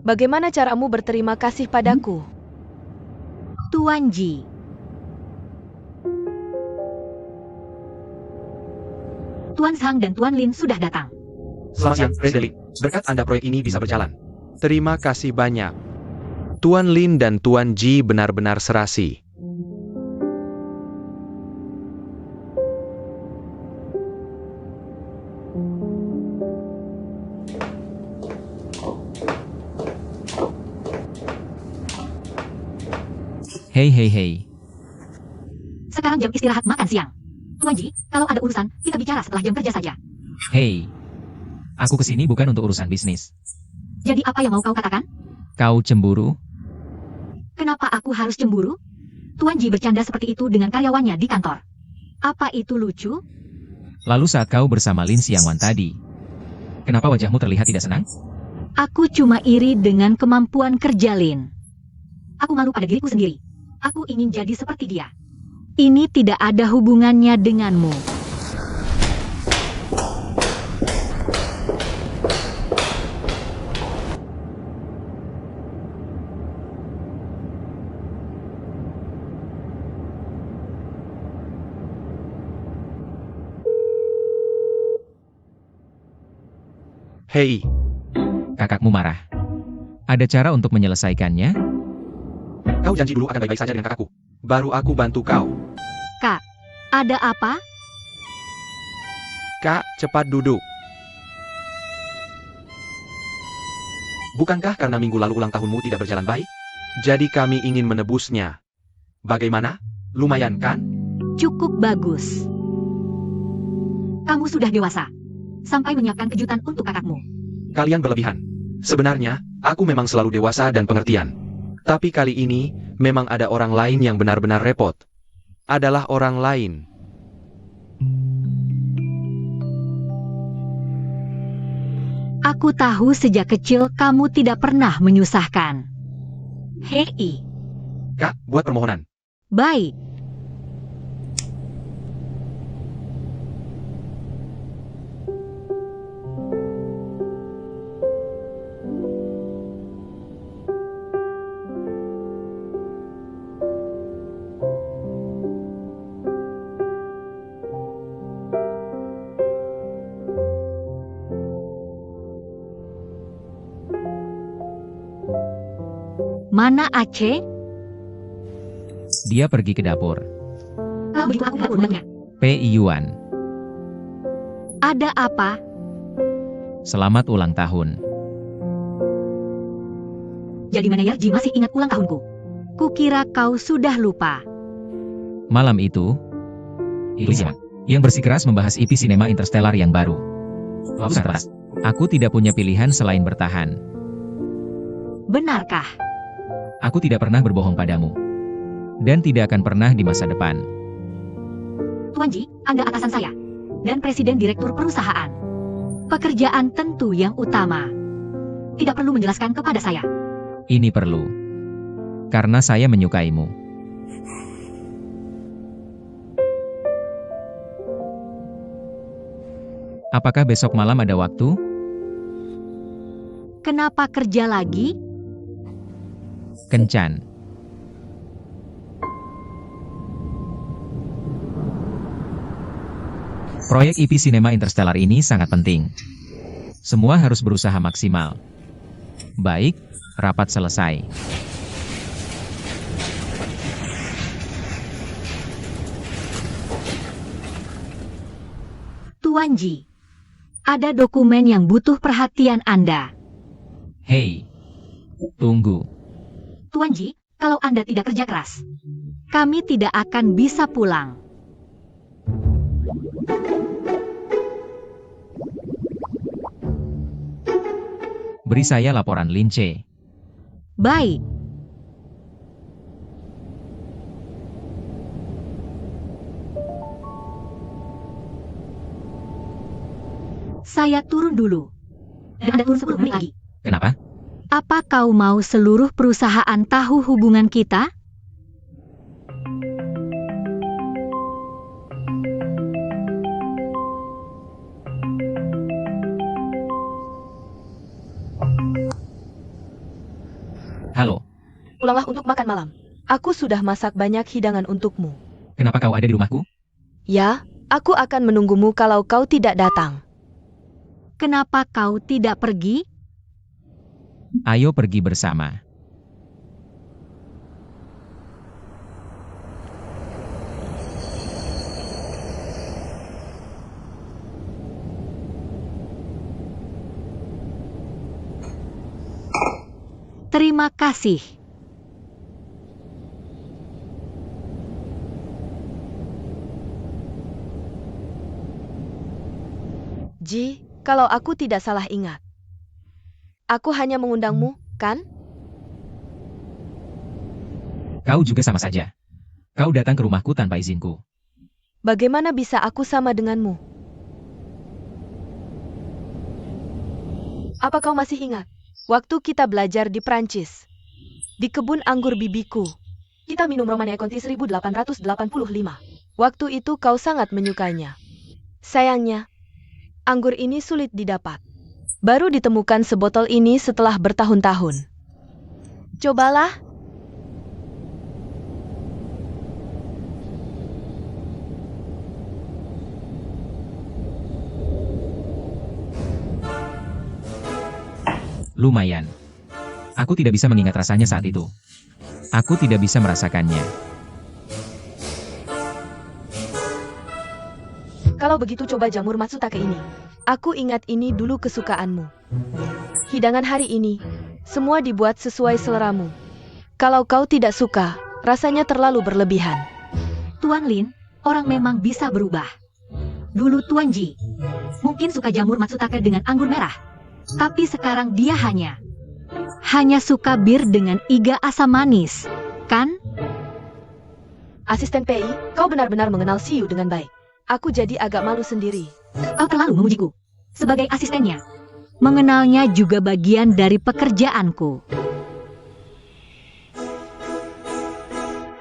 Bagaimana caramu berterima kasih padaku? Tuan Ji. Tuan Sang dan Tuan Lin sudah datang. Selamat siang, Presiden Li. Berkat Anda proyek ini bisa berjalan. Terima kasih banyak. Tuan Lin dan Tuan Ji benar-benar serasi. Hei. Sekarang jam istirahat makan siang. Tuan Ji, kalau ada urusan, kita bicara setelah jam kerja saja. Hei. Aku kesini bukan untuk urusan bisnis. Jadi apa yang mau kau katakan? Kau cemburu? Kenapa aku harus cemburu? Tuan Ji bercanda seperti itu dengan karyawannya di kantor. Apa itu lucu? Lalu saat kau bersama Lin Xiangwan tadi, kenapa wajahmu terlihat tidak senang? Aku cuma iri dengan kemampuan kerja Lin. Aku malu pada diriku sendiri. Aku ingin jadi seperti dia. Ini tidak ada hubungannya denganmu. Hei, Kakakmu marah. Ada cara untuk menyelesaikannya? Kau janji dulu akan baik-baik saja dengan kakakku. baru aku bantu kau. Kak, ada apa? Kak, cepat duduk. Bukankah karena minggu lalu ulang tahunmu tidak berjalan baik? Jadi kami ingin menebusnya. Bagaimana? Lumayan kan? Cukup bagus. Kamu sudah dewasa. Sampai menyiapkan kejutan untuk kakakmu. Kalian berlebihan. Sebenarnya, aku memang selalu dewasa dan pengertian. Tapi kali ini, memang ada orang lain yang benar-benar repot. Adalah orang lain. Aku tahu sejak kecil kamu tidak pernah menyusahkan. Hei. Kak, buat permohonan. Baik. Mana Aceh? Dia pergi ke dapur. Kau beritahu aku dapurnya. Pei Yuan, Ada apa? selamat ulang tahun. Jadi manajer Ji masih ingat ulang tahunku. Kukira kau sudah lupa. Malam itu, Lin Xiangwan yang bersikeras membahas IP sinema Interstellar yang baru. Aku tidak punya pilihan selain bertahan. Benarkah? Aku tidak pernah berbohong padamu. Dan tidak akan pernah di masa depan. Tuan Ji, Anda atasan saya. Dan presiden direktur perusahaan. Pekerjaan tentu yang utama. Tidak perlu menjelaskan kepada saya. Ini perlu. Karena saya menyukaimu. Apakah besok malam ada waktu? Kenapa kerja lagi? Kencan. Proyek IP Cinema Interstellar ini sangat penting. Semua harus berusaha maksimal. Baik, rapat selesai. Tuan Ji, ada dokumen yang butuh perhatian Anda. Hei, tunggu. Tuan Ji, kalau Anda tidak kerja keras, kami tidak akan bisa pulang. Beri saya laporan Lin Ce. Baik. Saya turun dulu. Dan Anda turun 10 menit lagi. Kenapa? Apa kau mau seluruh perusahaan tahu hubungan kita? Halo, Pulanglah untuk makan malam. Aku sudah masak banyak hidangan untukmu. kenapa kau ada di rumahku? Ya, aku akan menunggumu kalau kau tidak datang. Kenapa kau tidak pergi? Ayo pergi bersama. Terima kasih. Ji, kalau aku tidak salah ingat. Aku hanya mengundangmu, kan? Kau juga sama saja. Kau datang ke rumahku tanpa izinku. Bagaimana bisa aku sama denganmu? Apa kau masih ingat? Waktu kita belajar di Prancis. Di kebun anggur bibiku. Kita minum Romania Conti 1885. Waktu itu kau sangat menyukainya. Sayangnya, anggur ini sulit didapat. Baru ditemukan sebotol ini setelah bertahun-tahun. Cobalah. Lumayan. Aku tidak bisa mengingat rasanya saat itu. Aku tidak bisa merasakannya. Kalau begitu coba jamur Matsutake ini. Aku ingat ini dulu kesukaanmu. Hidangan hari ini, semua dibuat sesuai seleramu. Kalau kau tidak suka, rasanya terlalu berlebihan. Tuan Lin, orang memang bisa berubah. Dulu Tuan Ji, mungkin suka jamur Matsutake dengan anggur merah. Tapi sekarang dia hanya suka bir dengan iga asam manis, kan? Asisten PI, kau benar-benar mengenal Siu dengan baik. Aku jadi agak malu sendiri. Kau terlalu memujiku. Sebagai asistennya, mengenalnya juga bagian dari pekerjaanku.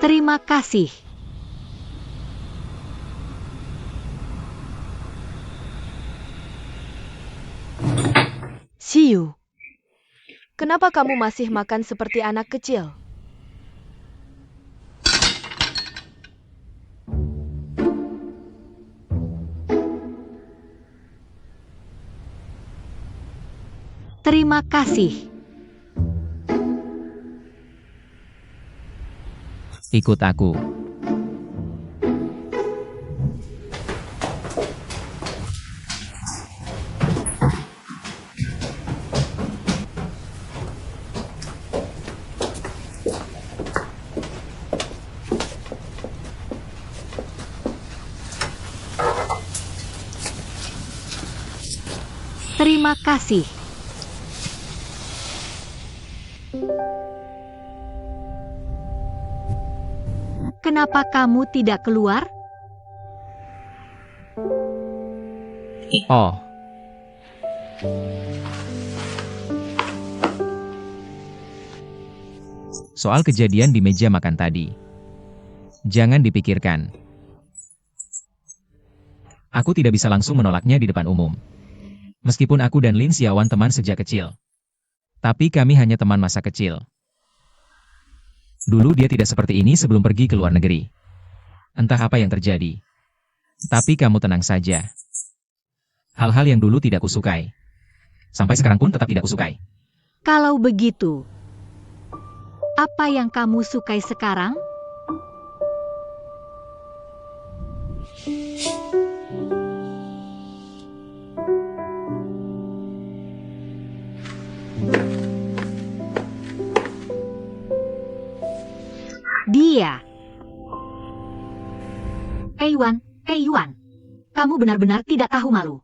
Terima kasih. Siu, kenapa kamu masih makan seperti anak kecil? Terima kasih. Ikut aku. Terima kasih. Kenapa kamu tidak keluar? Oh, soal kejadian di meja makan tadi. Jangan dipikirkan. Aku tidak bisa langsung menolaknya di depan umum. Meskipun aku dan Lin Xiaowan teman sejak kecil. Tapi kami hanya teman masa kecil. Dulu dia tidak seperti ini sebelum pergi ke luar negeri. Entah apa yang terjadi. Tapi kamu tenang saja. Hal-hal yang dulu tidak kusukai. Sampai sekarang pun tetap tidak kusukai. Kalau begitu, apa yang kamu sukai sekarang? Dia. Yuan, kamu benar-benar tidak tahu malu.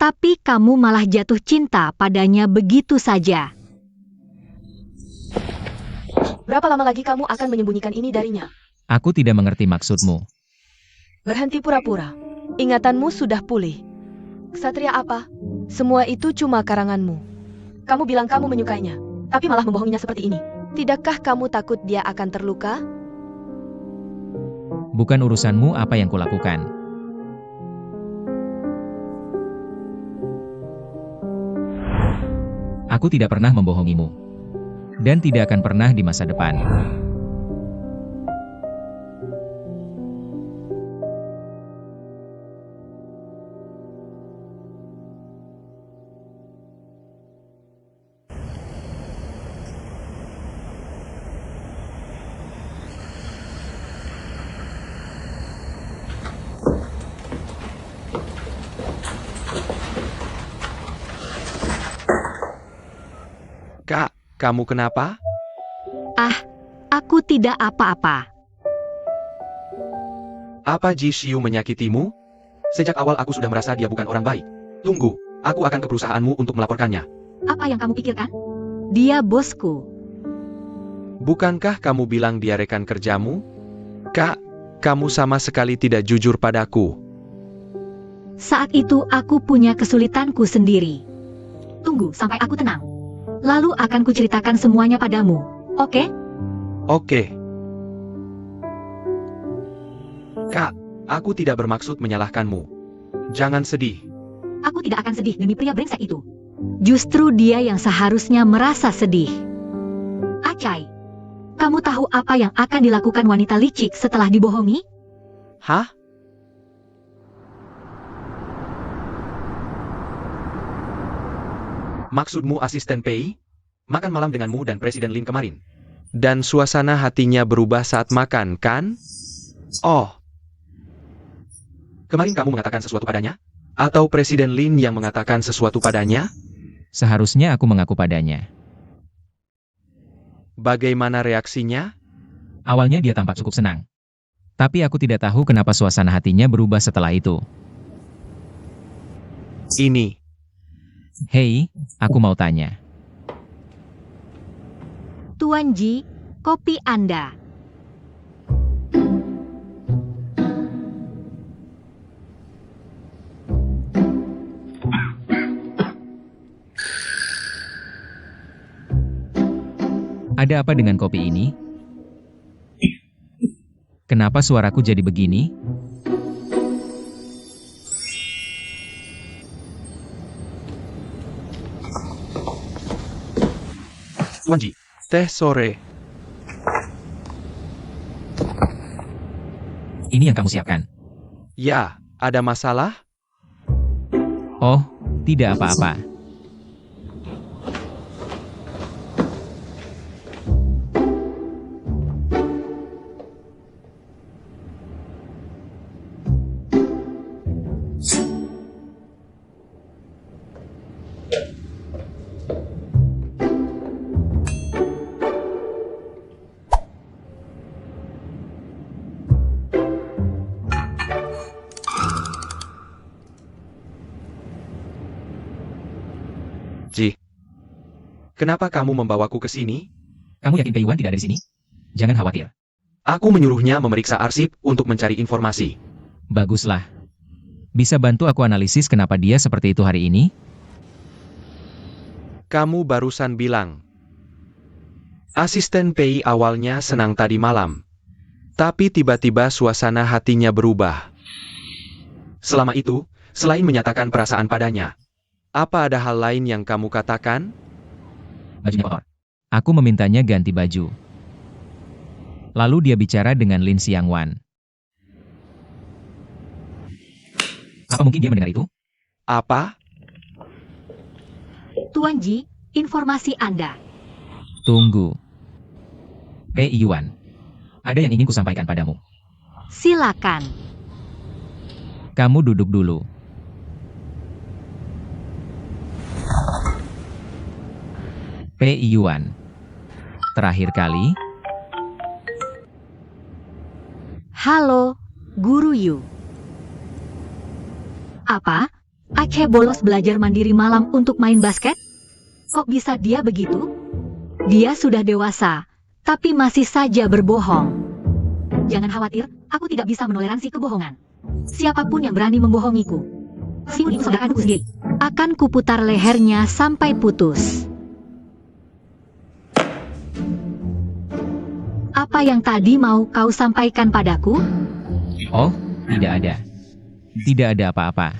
Tapi kamu malah jatuh cinta padanya begitu saja. Berapa lama lagi kamu akan menyembunyikan ini darinya? Aku tidak mengerti maksudmu. Berhenti pura-pura. Ingatanmu sudah pulih. Ksatria apa? Semua itu cuma karanganmu. Kamu bilang kamu menyukainya, tapi malah membohonginya seperti ini. Tidakkah kamu takut dia akan terluka? Bukan urusanmu apa yang kulakukan. Aku tidak pernah membohongimu. dan tidak akan pernah di masa depan. Kak, kamu kenapa? Aku tidak apa-apa. Apa Ji Xiu menyakitimu? Sejak awal aku sudah merasa dia bukan orang baik. Tunggu, aku akan ke perusahaanmu untuk melaporkannya. Apa yang kamu pikirkan? Dia bosku. Bukankah kamu bilang dia rekan kerjamu? Kak, kamu sama sekali tidak jujur padaku. Saat itu aku punya kesulitanku sendiri. Tunggu sampai aku tenang. Lalu akan kuceritakan semuanya padamu. Oke? Oke. Kak, aku tidak bermaksud menyalahkanmu. Jangan sedih. Aku tidak akan sedih demi pria brengsek itu. Justru dia yang seharusnya merasa sedih. Acai, kamu tahu apa yang akan dilakukan wanita licik setelah dibohongi? Hah? Maksudmu asisten Pei? Makan malam denganmu dan Presiden Lin kemarin. Dan suasana hatinya berubah saat makan, kan? Oh. Kemarin kamu mengatakan sesuatu padanya? Atau Presiden Lin yang mengatakan sesuatu padanya? Seharusnya aku mengaku padanya. Bagaimana reaksinya? Awalnya dia tampak cukup senang. Tapi aku tidak tahu kenapa suasana hatinya berubah setelah itu. Ini. Hei, aku mau tanya. Tuan Ji, kopi Anda. Ada apa dengan kopi ini? Kenapa suaraku jadi begini? Tuan Ji, teh sore. Ini yang kamu siapkan. Ya, ada masalah? Oh, tidak apa-apa. Ji, kenapa kamu membawaku ke sini? Kamu yakin Pei Wan tidak ada di sini? Jangan khawatir. Aku menyuruhnya memeriksa arsip untuk mencari informasi. Baguslah. Bisa bantu aku analisis kenapa dia seperti itu hari ini? Kamu barusan bilang. Asisten Pei awalnya senang tadi malam. Tapi tiba-tiba suasana hatinya berubah. Selama itu, selain menyatakan perasaan padanya, apa ada hal lain yang kamu katakan? Bajunya kotor. Aku memintanya ganti baju. Lalu dia bicara dengan Lin Xiangwan. Apa mungkin dia mendengar itu? Apa? Tuan Ji, informasi Anda. Tunggu. Pei Yuan. Ada yang ingin kusampaikan padamu. Silakan. Kamu duduk dulu. Pei Yuan. Terakhir kali, Halo, Guru Yu. Apa? Aceh bolos belajar mandiri malam untuk main basket? Kok bisa dia begitu? Dia sudah dewasa, tapi masih saja berbohong. Jangan khawatir, aku tidak bisa menoleransi kebohongan. Siapapun yang berani membohongiku, Siun itu saudara kandungku sendiri. Akan kuputar lehernya sampai putus. Apa yang tadi mau kau sampaikan padaku? oh, tidak ada. Tidak ada apa-apa.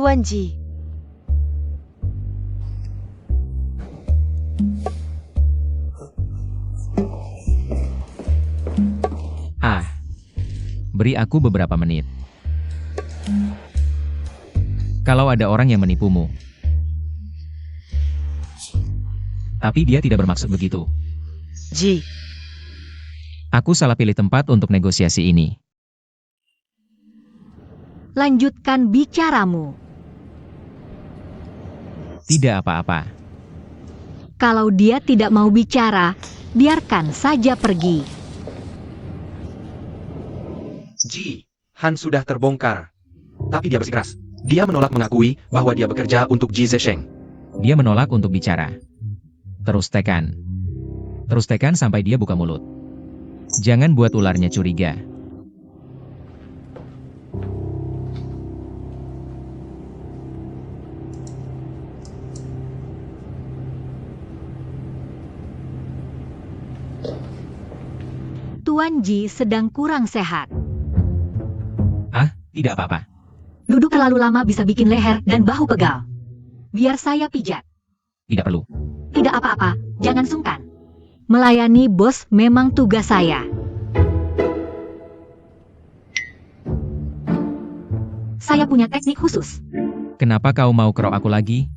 Tuan Ji. Beri aku beberapa menit. Kalau ada orang yang menipumu. Tapi dia tidak bermaksud begitu. Ji, Aku salah pilih tempat untuk negosiasi ini. Lanjutkan bicaramu. Tidak apa-apa. Kalau dia tidak mau bicara, biarkan saja pergi. Ji, Han sudah terbongkar. Tapi dia bersikeras. Dia menolak mengakui bahwa dia bekerja untuk Ji Zesheng. Dia menolak untuk bicara. Terus tekan. Terus tekan sampai dia buka mulut. Jangan buat ularnya curiga. Tuan Ji sedang kurang sehat. Tidak apa-apa. Duduk terlalu lama bisa bikin leher dan bahu pegal. Biar saya pijat. Tidak perlu. Tidak apa-apa, jangan sungkan. Melayani bos memang tugas saya. Saya punya teknik khusus. Kenapa kau mau kerok aku lagi?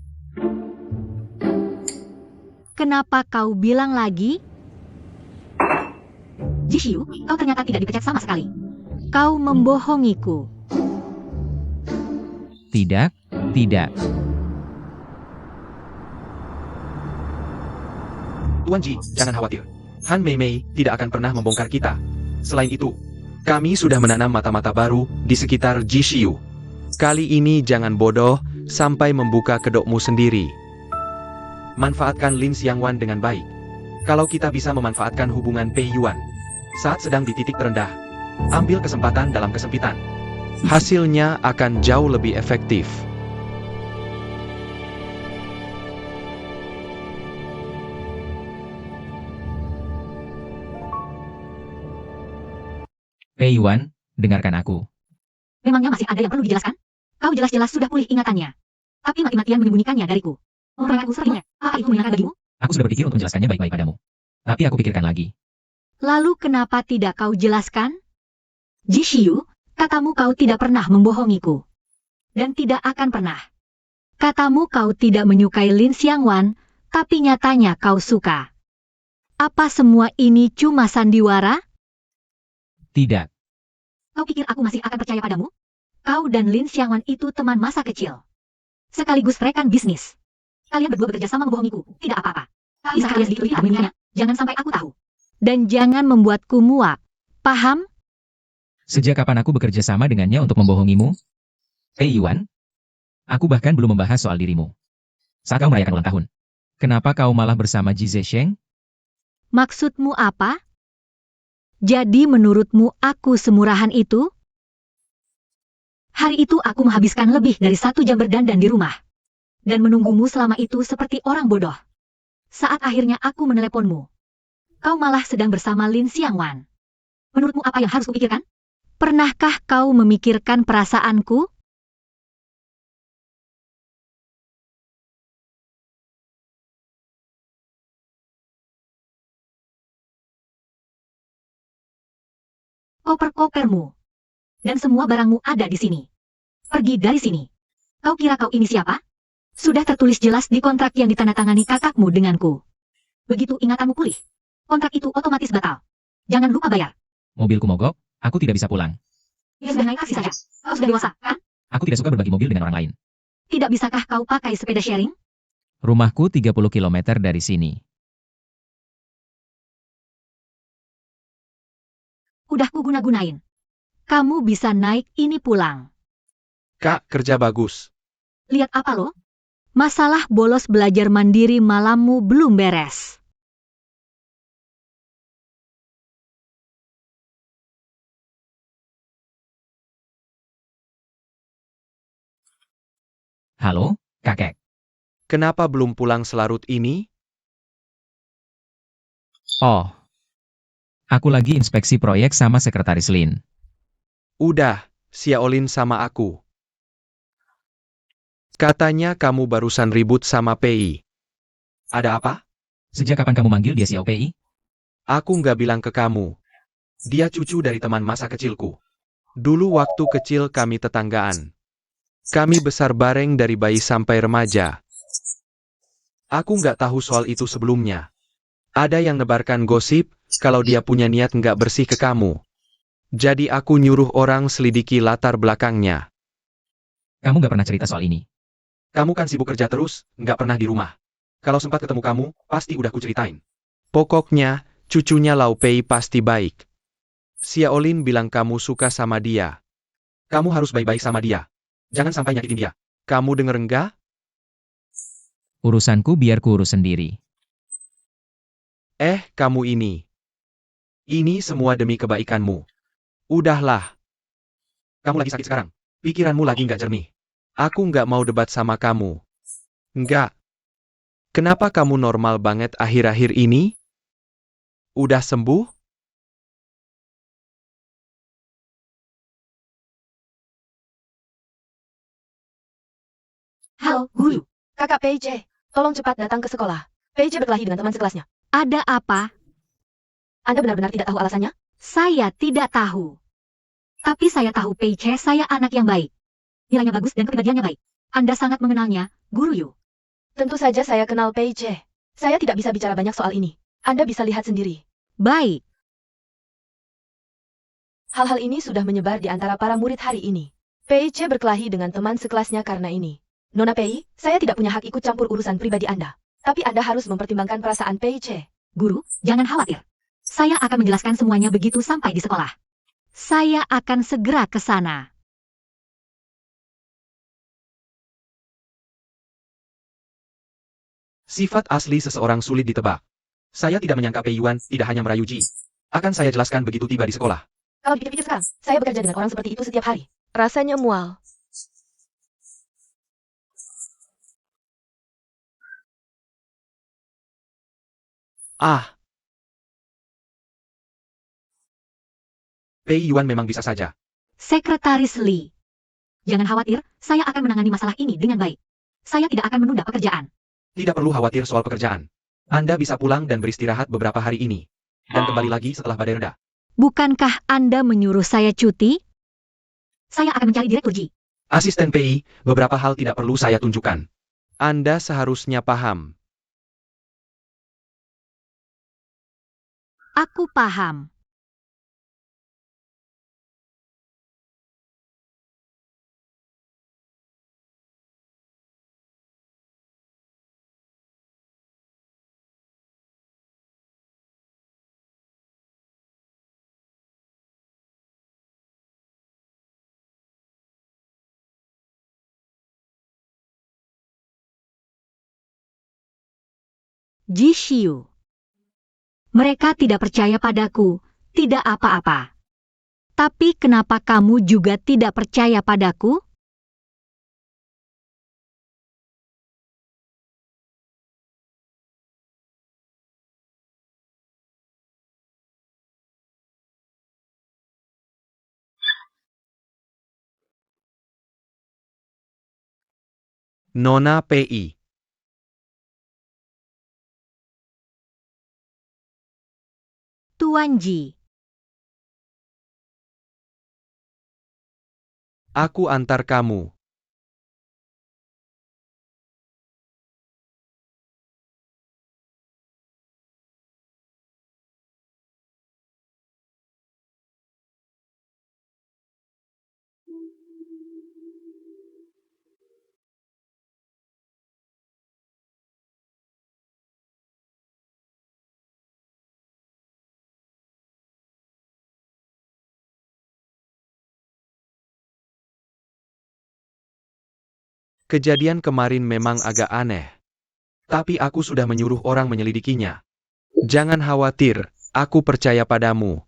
Kenapa kau bilang lagi? Jishiu, kau ternyata tidak dipecat sama sekali. Kau membohongiku. Tidak, tidak. Tuan Ji, jangan khawatir. Han Mei Mei tidak akan pernah membongkar kita. Selain itu, kami sudah menanam mata-mata baru di sekitar Jishiu. Kali ini jangan bodoh sampai membuka kedokmu sendiri. Manfaatkan Lin Xiangwan dengan baik. Kalau kita bisa memanfaatkan hubungan Pei Yuan saat sedang di titik terendah, ambil kesempatan dalam kesempitan. Hasilnya akan jauh lebih efektif. Pei Yuan, dengarkan aku. Memangnya masih ada yang perlu dijelaskan? Kau jelas-jelas sudah pulih ingatannya. Tapi mati-matian menyembunyikannya dariku. Memperlaku sepertinya. Apa itu menyenangkan bagimu? Aku sudah berpikir untuk menjelaskannya baik-baik padamu. Tapi aku pikirkan lagi. Lalu kenapa tidak kau jelaskan? Jishiu, katamu kau tidak pernah membohongiku. Dan tidak akan pernah. Katamu kau tidak menyukai Lin Xiangwan, tapi nyatanya kau suka. Apa semua ini cuma sandiwara? Tidak. Kau pikir aku masih akan percaya padamu? Kau dan Lin Xiangwan itu teman masa kecil. Sekaligus rekan bisnis. Kalian berdua bekerja sama membohongiku, tidak apa-apa. Bisa kalian sedikit lebih menyembunyikannya, jangan sampai aku tahu. Dan jangan membuatku muak. Paham? Sejak kapan aku bekerja sama dengannya untuk membohongimu? Pei Yuan? Aku bahkan belum membahas soal dirimu. Saat kau merayakan ulang tahun. Kenapa kau malah bersama Ji Zesheng? Maksudmu apa? Jadi menurutmu aku semurahan itu? Hari itu aku menghabiskan lebih dari 1 jam berdandan di rumah. Dan menunggumu selama itu seperti orang bodoh. Saat akhirnya aku meneleponmu. Kau malah sedang bersama Lin Xiangwan. Menurutmu apa yang harus kupikirkan? Pernahkah kau memikirkan perasaanku? Koper-kopermu. Dan semua barangmu ada di sini. Pergi dari sini. Kau kira kau ini siapa? Sudah tertulis jelas di kontrak yang ditandatangani kakakmu denganku. Begitu ingatanmu pulih, kontrak itu otomatis batal. Jangan lupa bayar. Mobilku mogok, aku tidak bisa pulang. Ya sudah naik taksi saja. Kau sudah dewasa, kan? Aku tidak suka berbagi mobil dengan orang lain. Tidak bisakah kau pakai sepeda sharing? Rumahku 30 km dari sini. Udah kuguna-gunain. Kamu bisa naik ini pulang. Kak, kerja bagus. Lihat apa lo? Masalah bolos belajar mandiri malammu belum beres. Halo, kakek. Kenapa belum pulang selarut ini? Oh. Aku lagi inspeksi proyek sama sekretaris Lin. Udah, Xiaolin sama aku. Katanya kamu barusan ribut sama Pei. Ada apa? Sejak kapan kamu manggil dia Xiao Pei? Aku nggak bilang ke kamu. Dia cucu dari teman masa kecilku. Dulu waktu kecil kami tetanggaan. Kami besar bareng dari bayi sampai remaja. Aku nggak tahu soal itu sebelumnya. Ada yang nebarkan gosip, kalau dia punya niat nggak bersih ke kamu. Jadi aku nyuruh orang selidiki latar belakangnya. Kamu gak pernah cerita soal ini. Kamu kan sibuk kerja terus, nggak pernah di rumah. Kalau sempat ketemu kamu, pasti udah kuceritain. Pokoknya, cucunya Lau Pei pasti baik. Xiaolin bilang kamu suka sama dia. Kamu harus baik-baik sama dia. Jangan sampai nyakitin dia. Kamu denger enggak? Urusanku biar ku urus sendiri. Kamu ini. Ini semua demi kebaikanmu. Udahlah, Kamu lagi sakit sekarang. Pikiranmu lagi nggak jernih. aku nggak mau debat sama kamu. Enggak. Kenapa kamu normal banget akhir-akhir ini? Udah sembuh? Halo, guru. Kakak PJ, tolong cepat datang ke sekolah. PJ berkelahi dengan teman sekelasnya. Ada apa? Anda benar-benar tidak tahu alasannya? Saya tidak tahu. Tapi saya tahu Peiche saya anak yang baik. Nilainya bagus dan kepribadiannya baik. Anda sangat mengenalnya, Guru Yu. Tentu saja saya kenal PJ. Saya tidak bisa bicara banyak soal ini. Anda bisa lihat sendiri. Baik. Hal-hal ini sudah menyebar di antara para murid hari ini. PJ berkelahi dengan teman sekelasnya karena ini. Nona Pei, saya tidak punya hak ikut campur urusan pribadi Anda. Tapi Anda harus mempertimbangkan perasaan PJ. Guru, jangan khawatir. Saya akan menjelaskan semuanya begitu sampai di sekolah. Saya akan segera ke sana. Sifat asli seseorang sulit ditebak. Saya tidak menyangka Pei Yuan tidak hanya merayu Ji. Akan saya jelaskan begitu tiba di sekolah. Kalau dipikir-pikir sekarang, saya bekerja dengan orang seperti itu setiap hari. Rasanya mual. Ah, Pei Yuan memang bisa saja. Sekretaris Li. Jangan khawatir, saya akan menangani masalah ini dengan baik. Saya tidak akan menunda pekerjaan. Tidak perlu khawatir soal pekerjaan. Anda bisa pulang dan beristirahat beberapa hari ini. Dan kembali lagi setelah badai reda. Bukankah Anda menyuruh saya cuti? Saya akan mencari Direktur Ji. Asisten Pei, beberapa hal tidak perlu saya tunjukkan. Anda seharusnya paham. Aku paham. Ji Xiu. Mereka tidak percaya padaku, tidak apa-apa. Tapi kenapa kamu juga tidak percaya padaku? Nona Pei. Tuan Ji. Aku antar kamu. Kejadian kemarin memang agak aneh. Tapi aku sudah menyuruh orang menyelidikinya. Jangan khawatir, aku percaya padamu.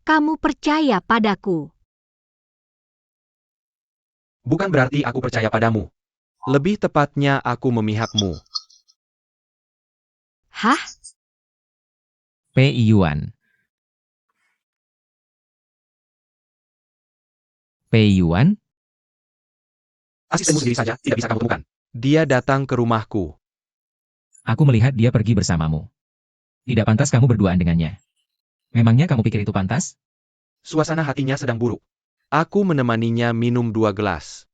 Kamu percaya padaku. Bukan berarti aku percaya padamu. Lebih tepatnya aku memihakmu. Hah? Pei Yuan. Pei Yuan? Asistenmu sendiri saja tidak bisa kamu temukan. Dia datang ke rumahku. Aku melihat dia pergi bersamamu. Tidak pantas kamu berduaan dengannya. Memangnya kamu pikir itu pantas? Suasana hatinya sedang buruk. Aku menemaninya minum 2 gelas.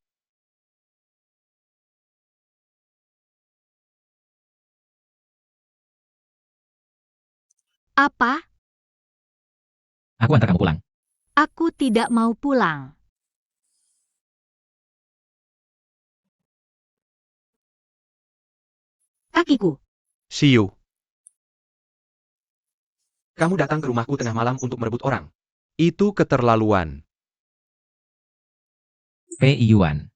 Apa? Aku antar kamu pulang. Aku tidak mau pulang. Kakiku. See you. Kamu datang ke rumahku tengah malam untuk merebut orang. Itu keterlaluan. Pei Yuan.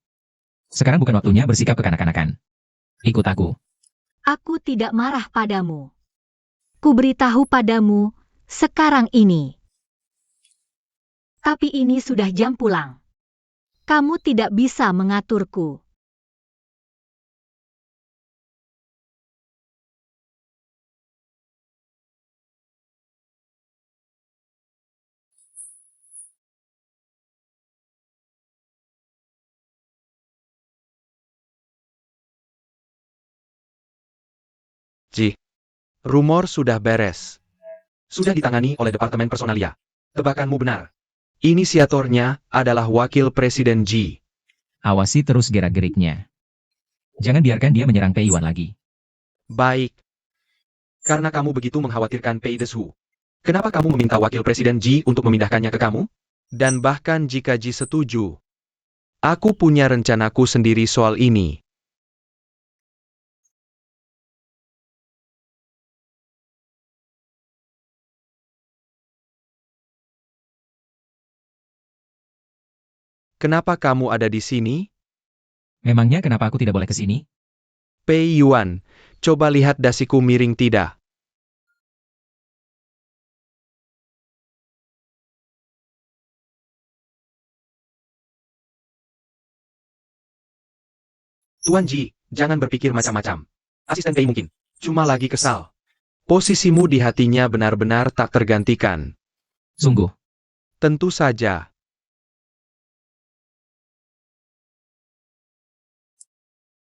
Sekarang bukan waktunya bersikap kekanak-kanakan. Ikut aku. Aku tidak marah padamu. Ku beritahu padamu sekarang ini. Tapi ini sudah jam pulang. Kamu tidak bisa mengaturku. Ji. Rumor sudah beres. Sudah ditangani oleh Departemen Personalia. Tebakanmu benar. Inisiatornya adalah Wakil Presiden Ji. Awasi terus gerak-geriknya. Jangan biarkan dia menyerang Pei Yuan lagi. Baik. Karena kamu begitu mengkhawatirkan Pei Desu. Kenapa kamu meminta Wakil Presiden Ji untuk memindahkannya ke kamu? Dan bahkan jika Ji setuju, aku punya rencanaku sendiri soal ini. Kenapa kamu ada di sini? Memangnya kenapa aku tidak boleh ke sini? Pei Yuan, coba lihat dasiku miring tidak. Tuan Ji, jangan berpikir macam-macam. Asisten Pei mungkin cuma lagi kesal. Posisimu di hatinya benar-benar tak tergantikan. Sungguh. Tentu saja.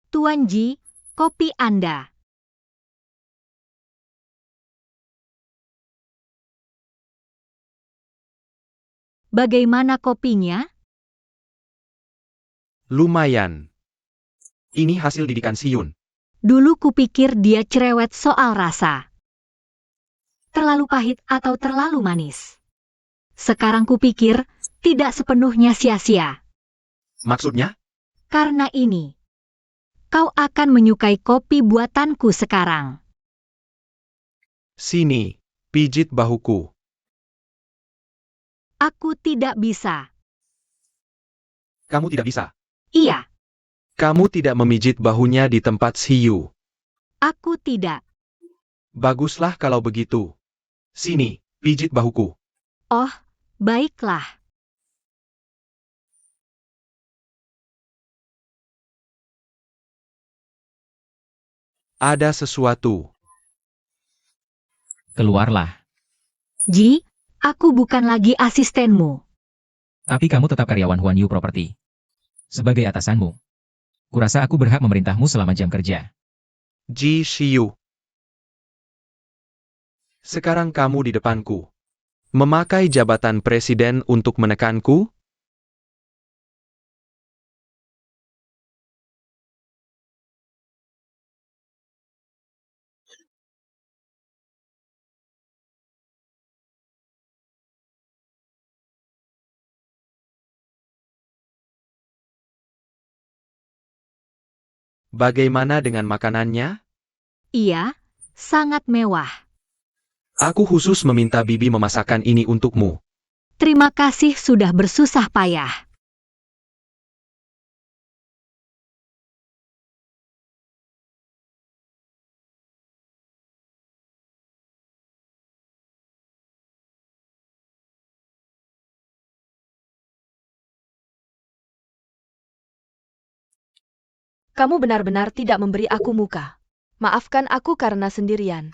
Tuan Ji, kopi Anda. Bagaimana kopinya? Lumayan. Ini hasil didikan Siyun. Dulu kupikir dia cerewet soal rasa. Terlalu pahit atau terlalu manis. Sekarang kupikir tidak sepenuhnya sia-sia. Maksudnya? Karena ini, kau akan menyukai kopi buatanku sekarang. Sini, pijit bahuku. Aku tidak bisa. Kamu tidak bisa. Iya, Kamu tidak memijit bahunya di tempat Siyu. aku tidak. Baguslah kalau begitu. Sini, pijit bahuku. Oh, baiklah. Ada sesuatu. Keluarlah. Ji, aku bukan lagi asistenmu. Tapi kamu tetap karyawan Huan Yu Property. Sebagai atasanmu. Kurasa aku berhak memerintahmu selama jam kerja. Ji Shiyu. Sekarang kamu di depanku. Memakai jabatan presiden untuk menekanku? Bagaimana dengan makanannya? Iya, sangat mewah. Aku khusus meminta Bibi memasakkan ini untukmu. Terima kasih sudah bersusah payah. Kamu benar-benar tidak memberi aku muka. Maafkan aku karena sendirian.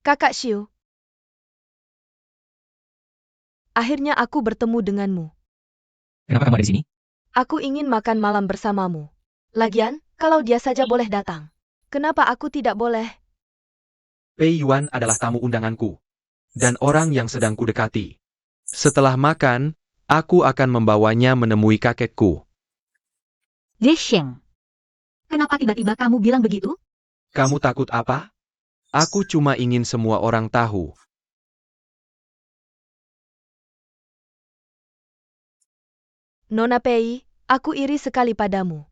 Kakak Xiu. Akhirnya aku bertemu denganmu. Kenapa kamu ada di sini? Aku ingin makan malam bersamamu. Lagian, kalau dia saja boleh datang. Kenapa aku tidak boleh? Pei Yuan adalah tamu undanganku. Dan orang yang sedang kudekati. Setelah makan, aku akan membawanya menemui kakekku. Zhesheng. Kenapa tiba-tiba kamu bilang begitu? Kamu takut apa? Aku cuma ingin semua orang tahu. Nona Pei, aku iri sekali padamu.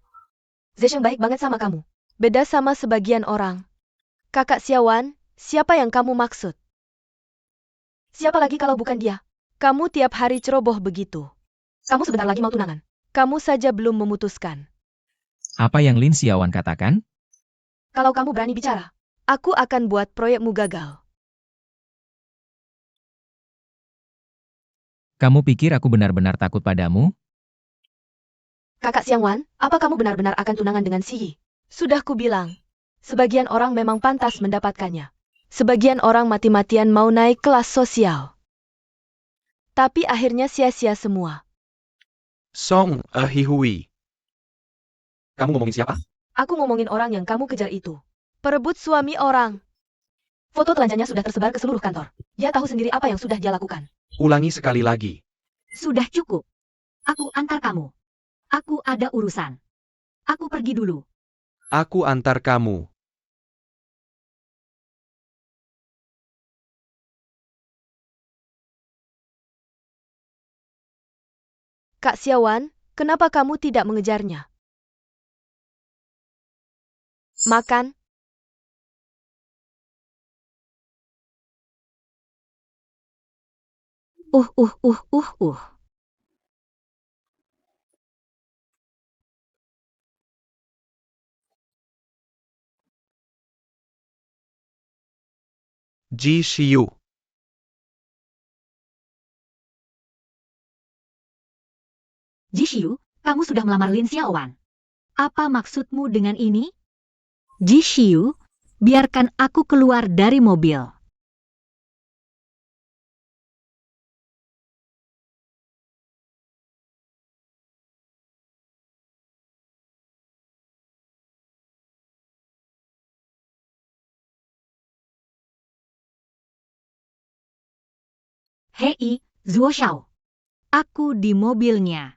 Zhesheng baik banget sama kamu. Beda sama sebagian orang. Kakak Xiaowan, siapa yang kamu maksud? Siapa lagi kalau bukan dia? Kamu tiap hari ceroboh begitu. Kamu sebentar lagi mau tunangan. Kamu saja belum memutuskan. Apa yang Lin Xiaowan katakan? Kalau kamu berani bicara, aku akan buat proyekmu gagal. Kamu pikir aku benar-benar takut padamu? Kakak Xiaowan, apa kamu benar-benar akan tunangan dengan Si Yi? Sudah kubilang. Sebagian orang memang pantas mendapatkannya. Sebagian orang mati-matian mau naik kelas sosial. Tapi akhirnya sia-sia semua. Song Hihui. Kamu ngomongin siapa? Aku ngomongin orang yang kamu kejar itu. Perebut suami orang. Foto telanjangnya sudah tersebar ke seluruh kantor. Dia tahu sendiri apa yang sudah dia lakukan. Ulangi sekali lagi. Sudah cukup. Aku antar kamu. Aku ada urusan. Aku pergi dulu. Aku antar kamu. Kak Xiaowan, kenapa kamu tidak mengejarnya? Makan. Uh. Ji Xiu. Jishiu, kamu sudah melamar Lin Xiaowan. Apa maksudmu dengan ini? Jishiu, biarkan aku keluar dari mobil. Hei, Zuo Xiao. Aku di mobilnya.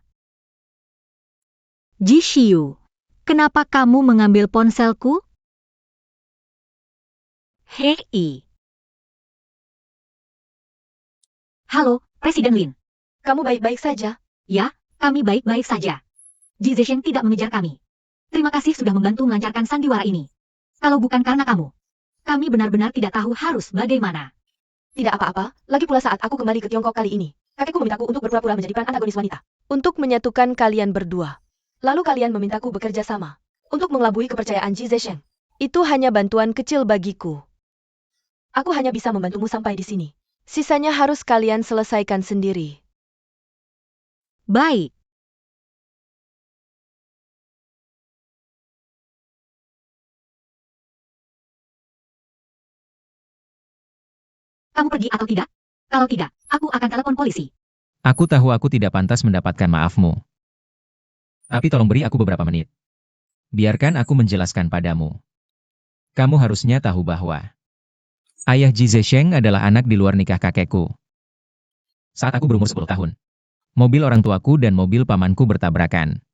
Jishiu, kenapa kamu mengambil ponselku? Hei. Halo, Presiden Lin. Kamu baik-baik saja? Ya, kami baik-baik saja. Ji Zhesheng tidak mengejar kami. Terima kasih sudah membantu melancarkan sandiwara ini. Kalau bukan karena kamu, kami benar-benar tidak tahu harus bagaimana. Tidak apa-apa, lagi pula saat aku kembali ke Tiongkok kali ini, kakekku memintaku untuk berpura-pura menjadi peran antagonis wanita. Untuk menyatukan kalian berdua. Lalu kalian memintaku bekerja sama. Untuk mengelabui kepercayaan Ji Zhesheng. Itu hanya bantuan kecil bagiku. Aku hanya bisa membantumu sampai di sini. Sisanya harus kalian selesaikan sendiri. Baik. Kamu pergi atau tidak? Kalau tidak, aku akan telepon polisi. Aku tahu aku tidak pantas mendapatkan maafmu. Tapi tolong beri aku beberapa menit. Biarkan aku menjelaskan padamu. Kamu harusnya tahu bahwa ayah Ji Zhesheng adalah anak di luar nikah kakekku. Saat aku berumur 10 tahun, mobil orang tuaku dan mobil pamanku bertabrakan.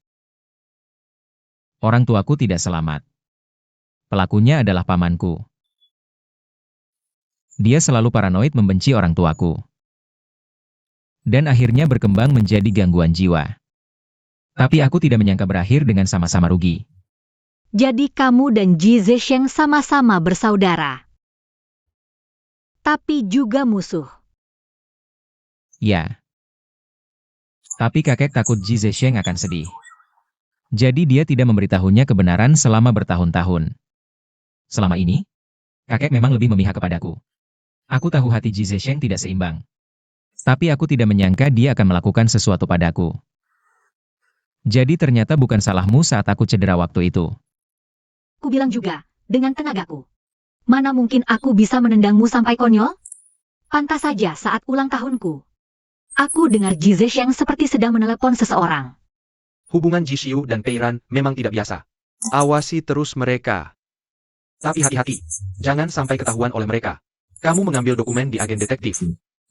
Orang tuaku tidak selamat. Pelakunya adalah pamanku. Dia selalu paranoid membenci orang tuaku. Dan akhirnya berkembang menjadi gangguan jiwa. Tapi aku tidak menyangka berakhir dengan sama-sama rugi. Jadi kamu dan Ji Zhesheng sama-sama bersaudara. Tapi juga musuh. Ya. Tapi kakek takut Ji Zhesheng akan sedih. Jadi dia tidak memberitahunya kebenaran selama bertahun-tahun. Selama ini, kakek memang lebih memihak kepadaku. Aku tahu hati Ji Zhesheng tidak seimbang. Tapi aku tidak menyangka dia akan melakukan sesuatu padaku. Jadi ternyata bukan salahmu saat aku cedera waktu itu. Ku bilang juga, dengan tenagaku. Mana mungkin aku bisa menendangmu sampai konyol? Pantas saja saat ulang tahunku. Aku dengar Ji Zesheng seperti sedang menelepon seseorang. Hubungan Ji Xiu dan Pei Ran memang tidak biasa. Awasi terus mereka. Tapi hati-hati, jangan sampai ketahuan oleh mereka. Kamu mengambil dokumen di agen detektif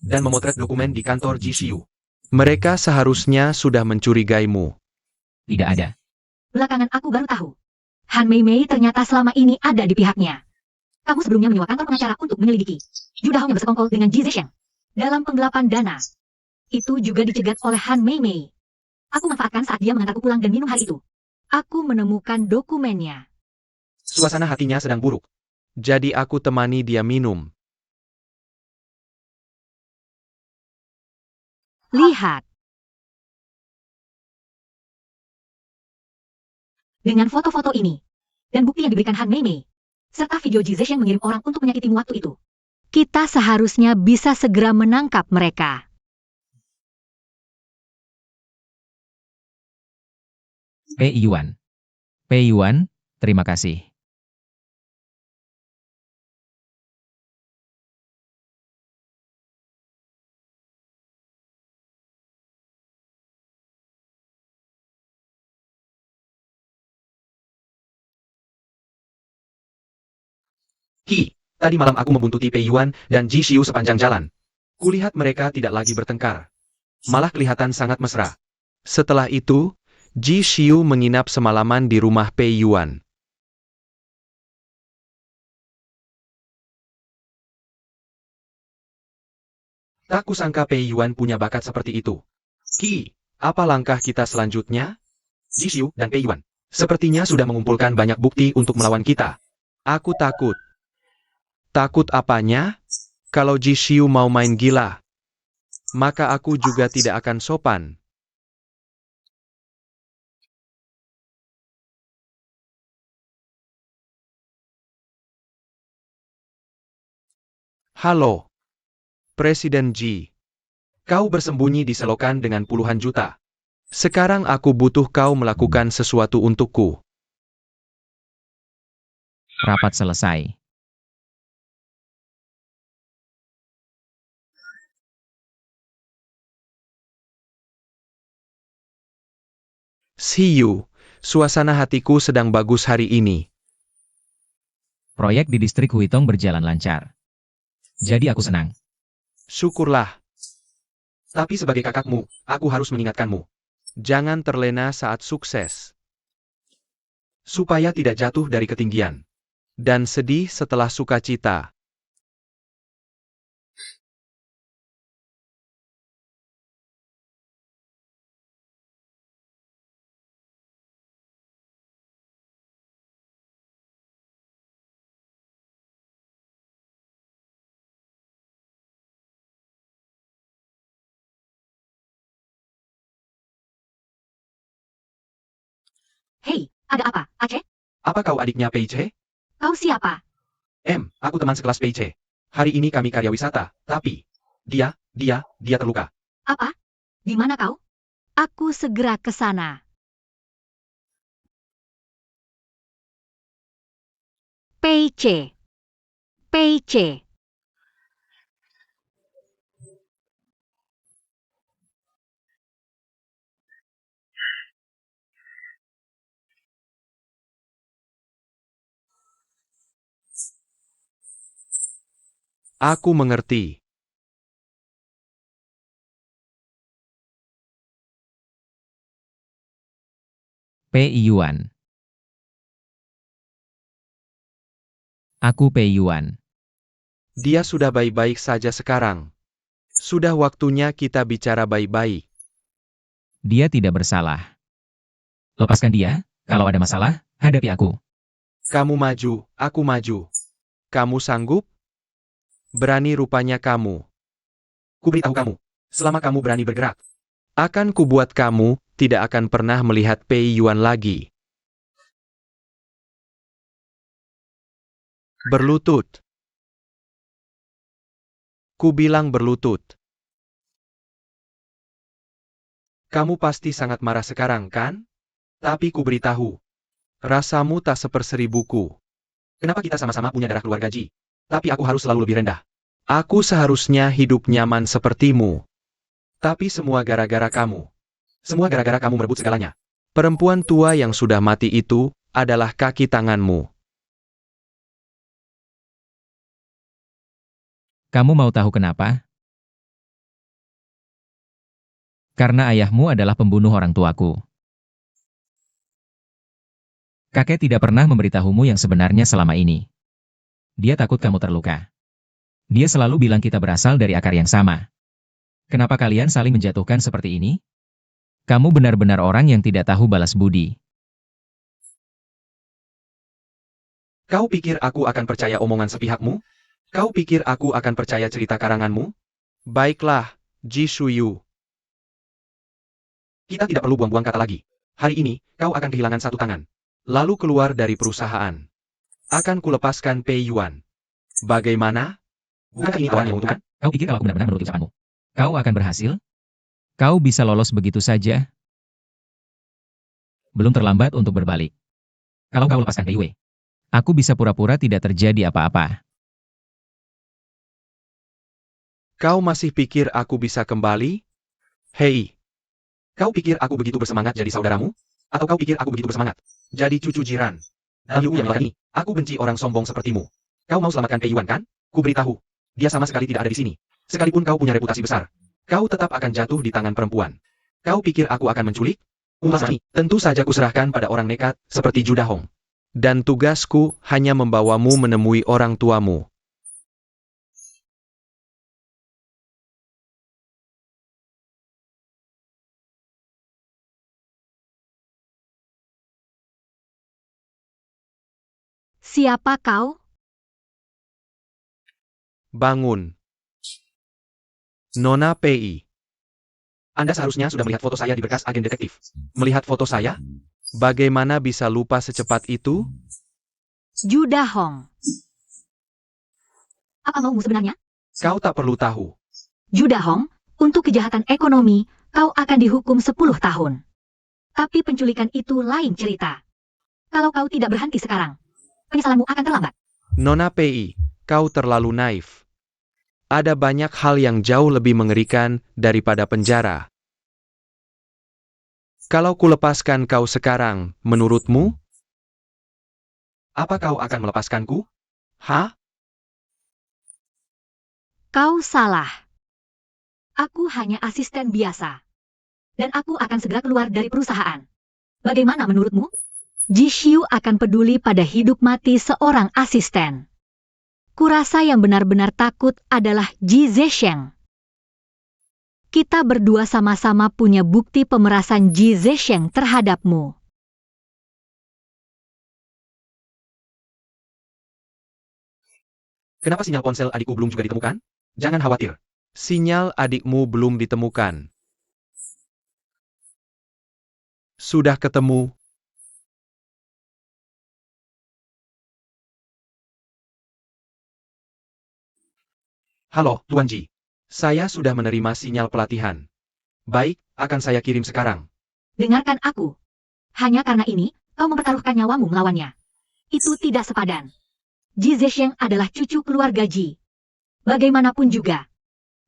dan memotret dokumen di kantor Ji Xiu. Mereka seharusnya sudah mencurigaimu. Tidak ada. Belakangan aku baru tahu. Han Mei Mei ternyata selama ini ada di pihaknya. Kamu sebelumnya menyewa kantor pengacara untuk menyelidiki. Judah Hong yang bersekongkol dengan Ji Zesheng dalam penggelapan dana. Itu juga dicegat oleh Han Mei Mei. Aku manfaatkan saat dia mengantarku pulang dan minum hari itu. Aku menemukan dokumennya. Suasana hatinya sedang buruk. Jadi aku temani dia minum. Lihat. Dengan foto-foto ini, dan bukti yang diberikan Han Mei Mei, serta video Ji Zesheng mengirim orang untuk menyakitimu waktu itu, kita seharusnya bisa segera menangkap mereka. Pei Yuan. Pei Yuan, terima kasih. Tadi malam aku membuntuti Pei Yuan dan Ji Xiu sepanjang jalan. Kulihat mereka tidak lagi bertengkar. Malah kelihatan sangat mesra. Setelah itu, Ji Xiu menginap semalaman di rumah Pei Yuan. Tak kusangka Pei Yuan punya bakat seperti itu. Apa langkah kita selanjutnya? Ji Xiu dan Pei Yuan sepertinya sudah mengumpulkan banyak bukti untuk melawan kita. Aku takut. Takut apanya? Kalau Ji Xiu mau main gila, maka aku juga tidak akan sopan. Halo, Presiden Ji. Kau bersembunyi di selokan dengan puluhan juta. Sekarang aku butuh kau melakukan sesuatu untukku. Rapat selesai. Xiu, suasana hatiku sedang bagus hari ini. Proyek di distrik Huitong berjalan lancar. Jadi aku senang. Syukurlah, Tapi sebagai kakakmu, aku harus mengingatkanmu. jangan terlena saat sukses. Supaya tidak jatuh dari ketinggian. Dan sedih setelah sukacita. Hei, ada apa, Aceh? Apa kau adiknya Pei Che? Kau siapa? Aku teman sekelas Pei Che. Hari ini kami karya wisata, tapi dia terluka. Apa? Di mana kau? Aku segera ke sana. Pei Che. Pei Che. Aku mengerti. Pei Yuan. Aku Pei Yuan. Dia sudah baik-baik saja sekarang. Sudah waktunya kita bicara baik-baik. Dia tidak bersalah. Lepaskan dia, kalau ada masalah, hadapi aku. Kamu maju, aku maju. Kamu sanggup? Berani rupanya kamu. Kuberitahu kamu, selama kamu berani bergerak, Akan kubuat kamu tidak akan pernah melihat Pei Yuan lagi. Berlutut. Ku bilang berlutut. Kamu pasti sangat marah sekarang, kan? tapi kuberitahu, Rasamu tak seperseribuku. Kenapa kita sama-sama punya darah keluarga Ji? Tapi aku harus selalu lebih rendah. Aku seharusnya hidup nyaman sepertimu. Tapi semua gara-gara kamu. Semua gara-gara kamu merebut segalanya. Perempuan tua yang sudah mati itu adalah kaki tanganmu. Kamu mau tahu kenapa? Karena ayahmu adalah pembunuh orang tuaku. Kakek tidak pernah memberitahumu yang sebenarnya selama ini. Dia takut kamu terluka. Dia selalu bilang kita berasal dari akar yang sama. Kenapa kalian saling menjatuhkan seperti ini? Kamu benar-benar orang yang tidak tahu balas budi. Kau pikir aku akan percaya omongan sepihakmu? Kau pikir aku akan percaya cerita karanganmu? Baiklah, Ji Shuyu. Kita tidak perlu buang-buang kata lagi. Hari ini, kau akan kehilangan satu tangan. Lalu keluar dari perusahaan. Akan kulepaskan Pei Yuan. Bagaimana? Bukankah ini tawaran yang menguntungkan? Kau pikir kalau aku benar-benar menuruti ucapanmu, kau akan berhasil? Kau bisa lolos begitu saja? Belum terlambat untuk berbalik. Kalau kau lepaskan Pei Wei, aku bisa pura-pura tidak terjadi apa-apa. Kau masih pikir aku bisa kembali? Hei, Kau pikir aku begitu bersemangat jadi saudaramu? Atau kau pikir aku begitu bersemangat jadi cucu jiran? Liu yang ini, aku benci orang sombong sepertimu. Kau mau selamatkan Pei Yuan kan? Ku beritahu, dia sama sekali tidak ada di sini. Sekalipun kau punya reputasi besar, kau tetap akan jatuh di tangan perempuan. Kau pikir aku akan menculik? Tentu saja kuserahkan pada orang nekat seperti Ju Dahong. dan tugasku hanya membawamu menemui orang tuamu. Siapa kau? Bangun. Nona Pei. Anda seharusnya sudah melihat foto saya di berkas agen detektif. Melihat foto saya? Bagaimana bisa lupa secepat itu? Ju Dahong. Apa maumu sebenarnya? Kau tak perlu tahu. Ju Dahong, untuk kejahatan ekonomi, kau akan dihukum 10 tahun. Tapi penculikan itu lain cerita. Kalau kau tidak berhenti sekarang, penyesalanmu akan terlambat. Nona Pei, kau terlalu naif. Ada banyak hal yang jauh lebih mengerikan daripada penjara. Kalau kulepaskan kau sekarang, menurutmu? Apa kau akan melepaskanku? Hah? Kau salah. Aku hanya asisten biasa. Dan aku akan segera keluar dari perusahaan. Bagaimana menurutmu? Ji Xiu akan peduli pada hidup mati seorang asisten. Kurasa yang benar-benar takut adalah Ji Zesheng. Kita berdua sama-sama punya bukti pemerasan Ji Zesheng terhadapmu. Kenapa sinyal ponsel adikku belum juga ditemukan? Jangan khawatir. Sinyal adikmu belum ditemukan. Sudah ketemu. Halo, Tuan Ji. Saya sudah menerima sinyal pelatihan. Baik, akan saya kirim sekarang. Dengarkan aku. Hanya karena ini, kau mempertaruhkan nyawamu melawannya. Itu tidak sepadan. Ji Zesheng adalah cucu keluarga Ji. Bagaimanapun juga,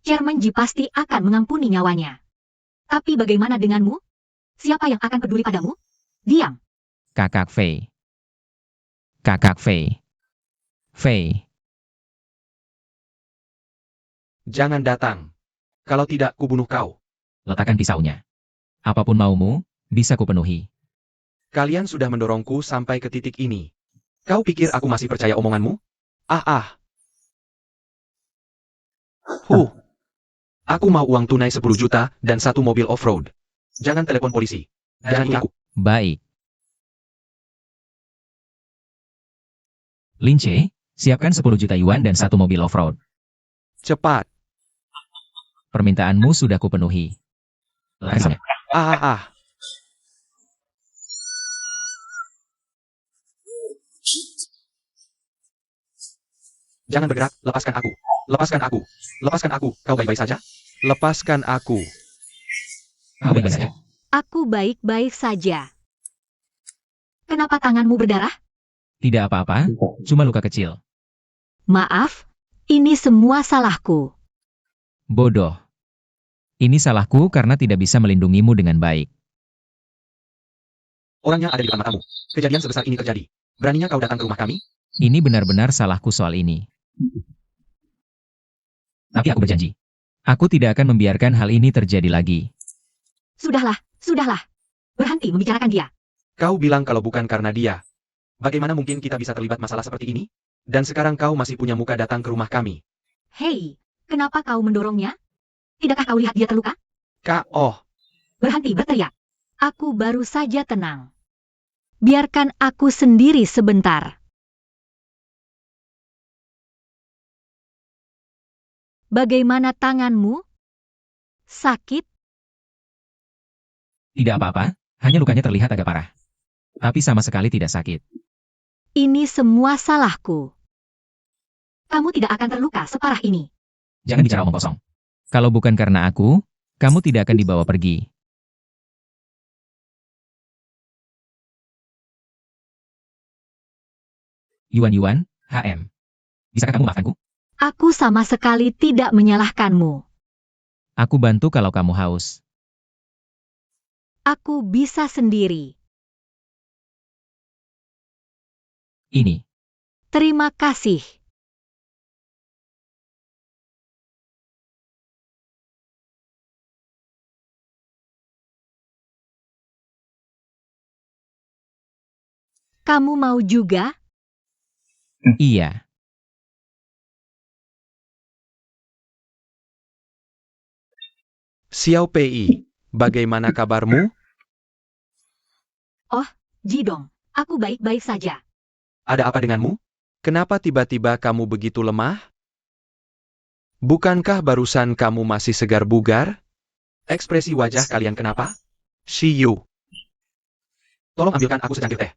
Chairman Ji pasti akan mengampuni nyawanya. Tapi bagaimana denganmu? Siapa yang akan peduli padamu? Diam. Kakak Fei. Kakak Fei. Fei. Jangan datang. Kalau tidak, kubunuh kau. Letakkan pisaunya. Apapun maumu, bisa kupenuhi. Kalian sudah mendorongku sampai ke titik ini. Kau pikir aku masih percaya omonganmu? Aku mau uang tunai 10 juta dan 1 mobil off-road. Jangan telepon polisi. Dan ini aku. Baik. Lin Che, siapkan 10 juta yuan dan 1 mobil off-road. Cepat. Permintaanmu sudah kupenuhi. Letakkan. Jangan bergerak, lepaskan aku. Lepaskan aku. Lepaskan aku. Kau baik-baik saja? Lepaskan aku. Kau baik-baik saja? Aku baik-baik saja. Kenapa tanganmu berdarah? Tidak apa-apa, cuma luka kecil. Maaf, ini semua salahku. Bodoh. Ini salahku karena tidak bisa melindungimu dengan baik. Orangnya ada di depan matamu. Kejadian sebesar ini terjadi. Beraninya kau datang ke rumah kami? Ini benar-benar salahku soal ini. Tapi aku berjanji. Aku tidak akan membiarkan hal ini terjadi lagi. Sudahlah, sudahlah. Berhenti membicarakan dia. Kau bilang kalau bukan karena dia. Bagaimana mungkin kita bisa terlibat masalah seperti ini? Dan sekarang kau masih punya muka datang ke rumah kami. Hei, kenapa kau mendorongnya? Tidakkah kau lihat dia terluka? Berhenti berteriak. Aku baru saja tenang. Biarkan aku sendiri sebentar. Bagaimana tanganmu? Sakit? Tidak apa-apa, hanya lukanya terlihat agak parah. Tapi sama sekali tidak sakit. Ini semua salahku. Kamu tidak akan terluka separah ini. Jangan bicara omong kosong. Kalau bukan karena aku, kamu tidak akan dibawa pergi. Yuan, HM. Bisakah kamu maafkanku? Aku sama sekali tidak menyalahkanmu. Aku bantu kalau kamu haus. Aku bisa sendiri. Ini. Terima kasih. Kamu mau juga? Iya. Xiao Pei, bagaimana kabarmu? Jidong, aku baik-baik saja. Ada apa denganmu? Kenapa tiba-tiba kamu begitu lemah? Bukankah barusan kamu masih segar bugar? Ekspresi wajah kalian kenapa? Shiyu, Tolong ambilkan aku secangkir teh.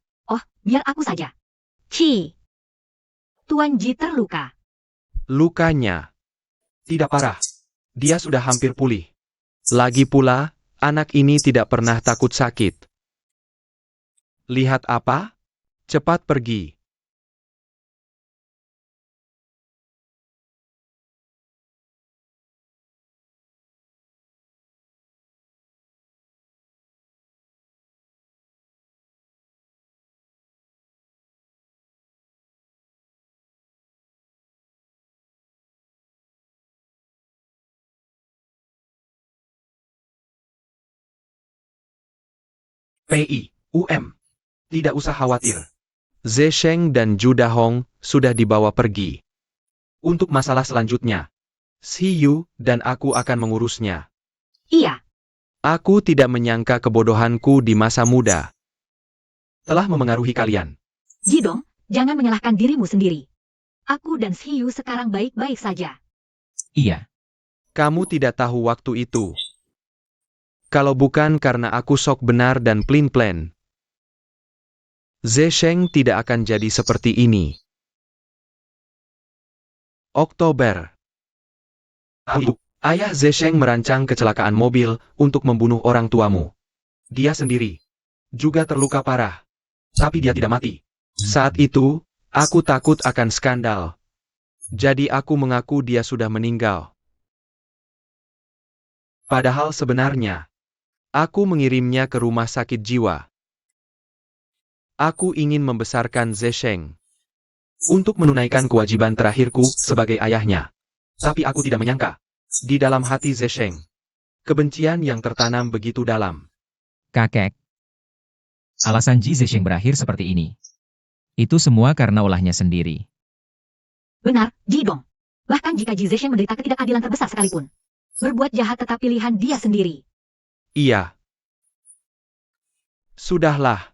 Biar aku saja. Tuan Ji terluka. lukanya. Tidak parah. Dia sudah hampir pulih. Lagi pula, anak ini tidak pernah takut sakit. Lihat apa? Cepat pergi. PI, UM. Tidak usah khawatir. Zesheng dan Judahong sudah dibawa pergi. Untuk masalah selanjutnya, Xiyu dan aku akan mengurusnya. Iya, Aku tidak menyangka kebodohanku di masa muda. telah memengaruhi kalian. Jidong, jangan menyalahkan dirimu sendiri. Aku dan Xiu sekarang baik-baik saja. Iya. Kamu tidak tahu waktu itu. Kalau bukan karena aku sok benar dan plin-plan, Zesheng tidak akan jadi seperti ini. Oktober. Tahun itu, Ayah Zesheng merancang kecelakaan mobil untuk membunuh orang tuamu. dia sendiri juga terluka parah. Tapi dia tidak mati. Saat itu, aku takut akan skandal. Jadi aku mengaku dia sudah meninggal. Padahal sebenarnya, aku mengirimnya ke rumah sakit jiwa. Aku ingin membesarkan Zesheng. Untuk menunaikan kewajiban terakhirku sebagai ayahnya. Tapi aku tidak menyangka. Di dalam hati Zesheng, kebencian yang tertanam begitu dalam. Kakek. Alasan Ji Zesheng berakhir seperti ini. Itu semua karena ulahnya sendiri. Benar, Jidong. Bahkan jika Ji Zesheng menderita ketidakadilan terbesar sekalipun. Berbuat jahat tetap pilihan dia sendiri. Iya. Sudahlah.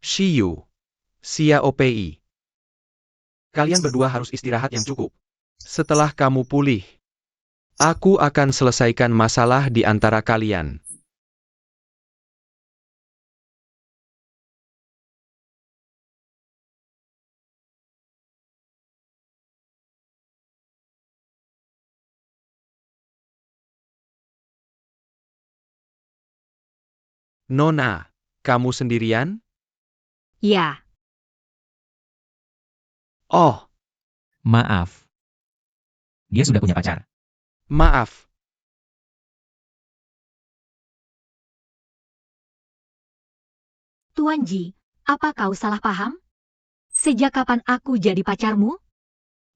Shiyu. Xiao Pei. Kalian berdua harus istirahat yang cukup. Setelah kamu pulih, aku akan selesaikan masalah di antara kalian. Nona, Kamu sendirian? Ya, Oh, Maaf. Dia sudah punya pacar. maaf. Tuan Ji, apa kau salah paham? Sejak kapan aku jadi pacarmu?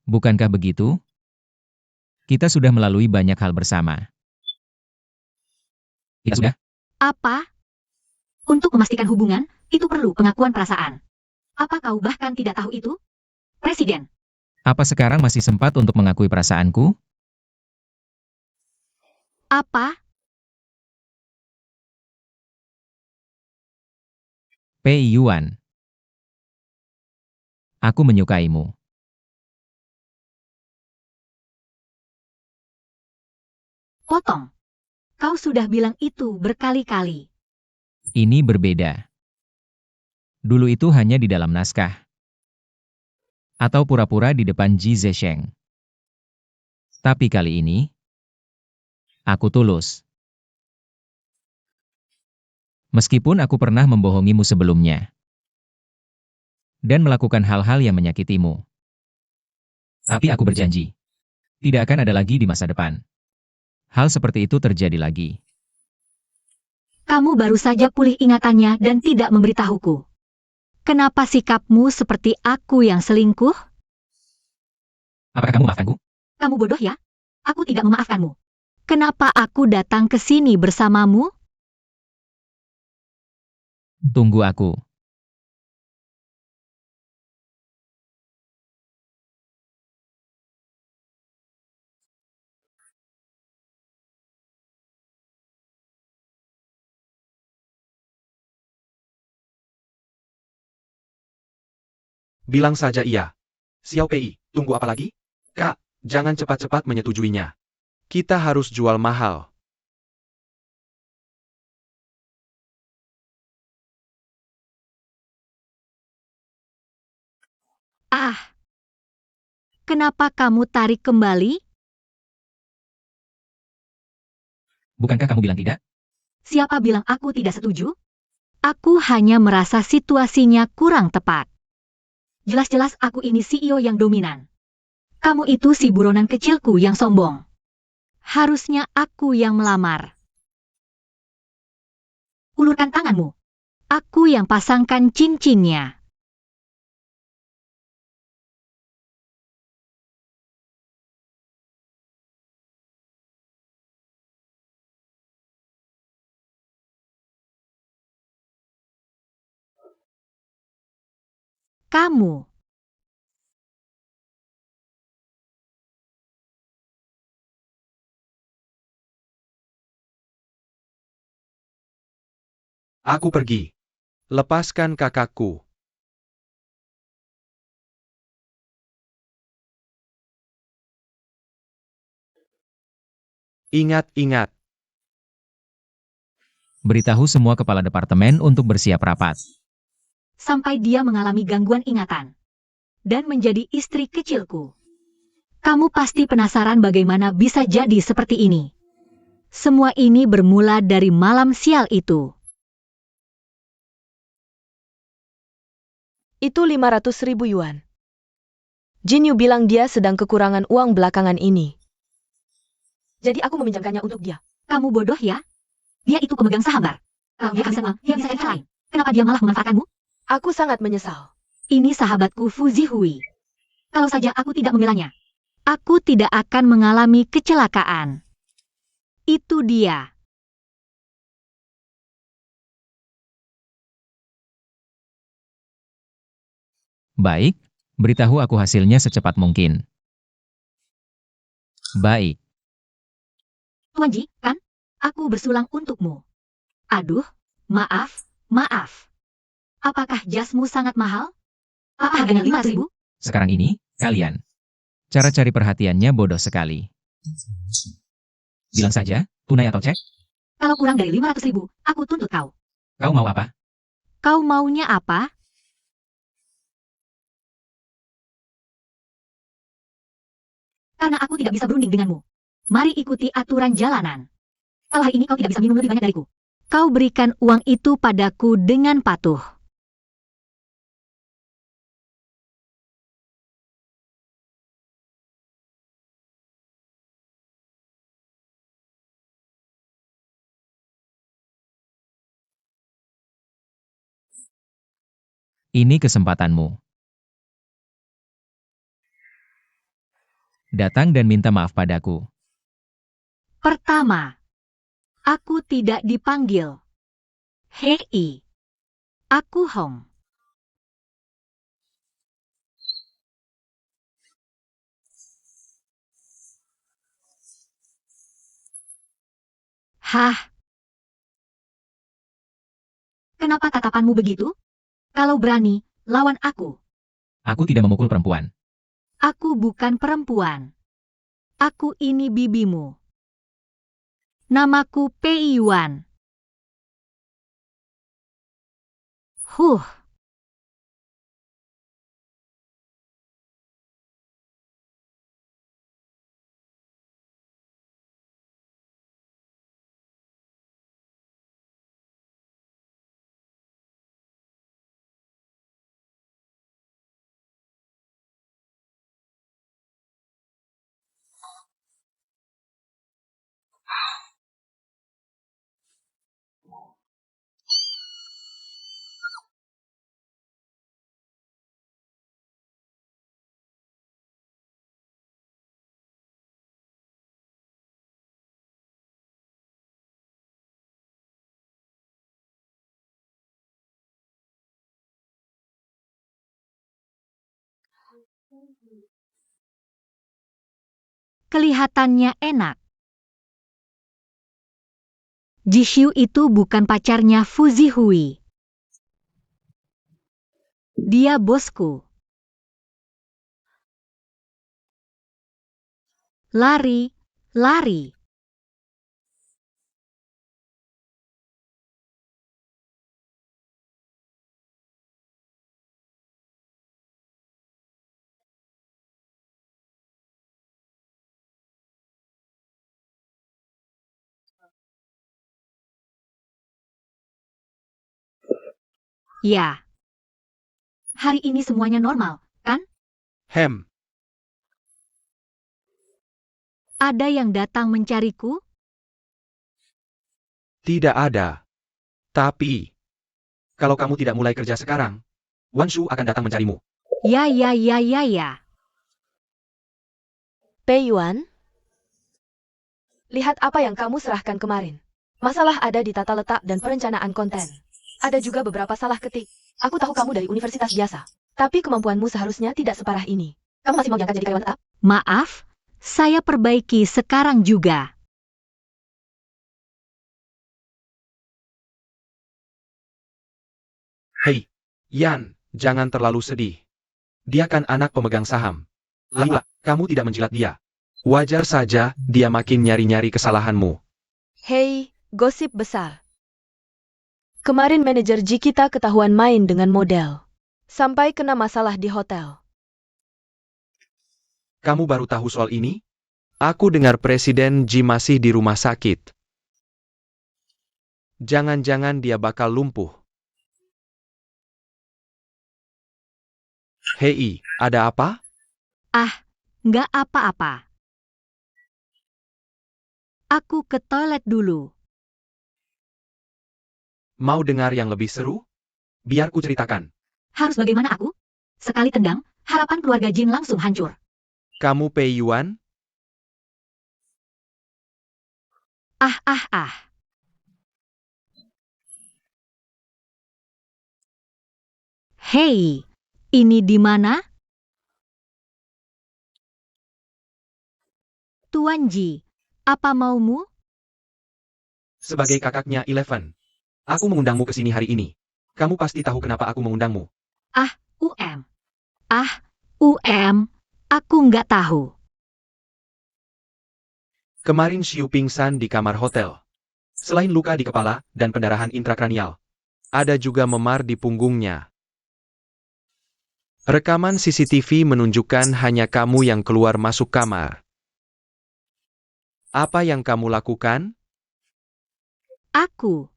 Bukankah begitu? Kita sudah melalui banyak hal bersama. Kita sudah? Apa? Untuk memastikan hubungan, itu perlu pengakuan perasaan. Apa kau bahkan tidak tahu itu? Presiden, Apa sekarang masih sempat untuk mengakui perasaanku? apa? Pei Yuan. Aku menyukaimu. Potong. Kau sudah bilang itu berkali-kali. Ini berbeda. Dulu itu hanya di dalam naskah. Atau pura-pura di depan Ji Zesheng. Tapi kali ini, aku tulus. Meskipun aku pernah membohongimu sebelumnya. Dan melakukan hal-hal yang menyakitimu. Tapi aku berjanji. Tidak akan ada lagi di masa depan. Hal seperti itu terjadi lagi. Kamu baru saja pulih ingatannya dan tidak memberitahuku. Kenapa sikapmu seperti aku yang selingkuh? Apakah kamu memaafkanku? Kamu bodoh ya? Aku tidak memaafkanmu. Kenapa aku datang ke sini bersamamu? Tunggu aku. Bilang saja iya. Xiao Pei, tunggu apa lagi? Kak, jangan cepat-cepat menyetujuinya. Kita harus jual mahal. Ah, kenapa kamu tarik kembali? Bukankah kamu bilang tidak? Siapa bilang aku tidak setuju? Aku hanya merasa situasinya kurang tepat. Jelas-jelas aku ini CEO yang dominan. Kamu itu si buronan kecilku yang sombong. Harusnya aku yang melamar. Ulurkan tanganmu. Aku yang pasangkan cincinnya. Kamu. Aku pergi. Lepaskan kakakku. Ingat-ingat. Beritahu semua kepala departemen untuk bersiap rapat. Sampai dia mengalami gangguan ingatan. Dan menjadi istri kecilku. Kamu pasti penasaran bagaimana bisa jadi seperti ini. Semua ini bermula dari malam sial itu. Itu 500.000 yuan. Jin Yu bilang dia sedang kekurangan uang belakangan ini. Jadi aku meminjamkannya untuk dia. Kamu bodoh ya? Dia itu pemegang saham bar. Kalau dia bisa uang, dia bisa cari cara lain. Kenapa dia malah memanfaatkanmu? Aku sangat menyesal. Ini sahabatku Fuzi Hui. Kalau saja aku tidak membelanya, aku tidak akan mengalami kecelakaan. Itu dia. Baik, beritahu aku hasilnya secepat mungkin. Baik, Tuan Ji, kan? Aku bersulang untukmu. Aduh, maaf. Apakah jasmu sangat mahal? Apa harganya 5.000? sekarang ini, kalian. Cara cari perhatiannya bodoh sekali. Bilang saja, tunai atau cek? Kalau kurang dari 500.000, aku tuntut kau. Kau mau apa? Kau maunya apa? Karena aku tidak bisa berunding denganmu. Mari ikuti aturan jalanan. Kalau hari ini kau tidak bisa minum lebih banyak dariku, Kau berikan uang itu padaku dengan patuh. Ini kesempatanmu. Datang dan minta maaf padaku. Pertama, aku tidak dipanggil. Hei, aku Hong. Hah? Kenapa tatapanmu begitu? Kalau berani, lawan aku. Aku tidak memukul perempuan. Aku bukan perempuan. Aku ini bibimu. Namaku Pei Yuan. Huh. Kelihatannya enak. Jishu itu bukan pacarnya Fuzi Hui. Dia bosku. Lari, lari. Ya. Hari ini semuanya normal, kan? Hem, Ada yang datang mencariku? tidak ada. Tapi, Kalau kamu tidak mulai kerja sekarang, Wan Shu akan datang mencarimu. Ya. Pei Yuan? Lihat apa yang kamu serahkan kemarin. Masalah ada di tata letak dan perencanaan konten. Ada juga beberapa salah ketik. Aku tahu kamu dari universitas biasa. Tapi kemampuanmu seharusnya tidak separah ini. Kamu masih mau diangkat jadi karyawan tetap? Maaf, saya perbaiki sekarang juga. Hei, Yan, jangan terlalu sedih. Dia kan anak pemegang saham. Laila, kamu tidak menjilat dia. Wajar saja, dia makin nyari-nyari kesalahanmu. Hei, gosip besar. Kemarin manajer Ji kita ketahuan main dengan model. Sampai kena masalah di hotel. Kamu baru tahu soal ini? Aku dengar Presiden Ji masih di rumah sakit. Jangan-jangan dia bakal lumpuh. Hei, ada apa? Nggak apa-apa. Aku ke toilet dulu. Mau dengar yang lebih seru? Biar ku ceritakan. Harus bagaimana aku? Sekali tendang, harapan keluarga Jin langsung hancur. Kamu Pei Yuan? Ah. Hei, ini di mana? Tuan Ji, apa maumu? Sebagai kakaknya Eleven, aku mengundangmu ke sini hari ini. Kamu pasti tahu kenapa aku mengundangmu. Aku nggak tahu. Kemarin Xiu pingsan di kamar hotel. Selain luka di kepala dan pendarahan intrakranial, Ada juga memar di punggungnya. Rekaman CCTV menunjukkan hanya kamu yang keluar masuk kamar. Apa yang kamu lakukan? Aku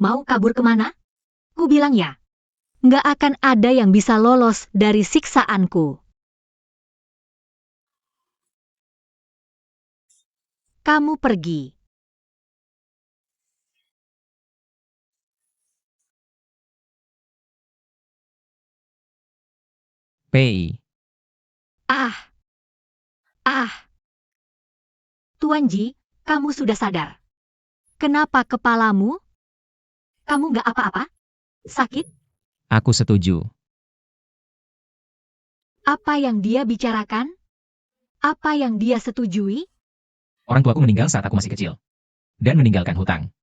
Mau kabur kemana? Ku bilang ya, nggak akan ada yang bisa lolos dari siksaanku. Kamu pergi. Pei, Ah, Tuan Ji, kamu sudah sadar. Kenapa kepalamu? Kamu nggak apa-apa? Sakit? aku setuju. Apa yang dia bicarakan? Apa yang dia setujui? Orang tuaku meninggal saat aku masih kecil. Dan meninggalkan hutang.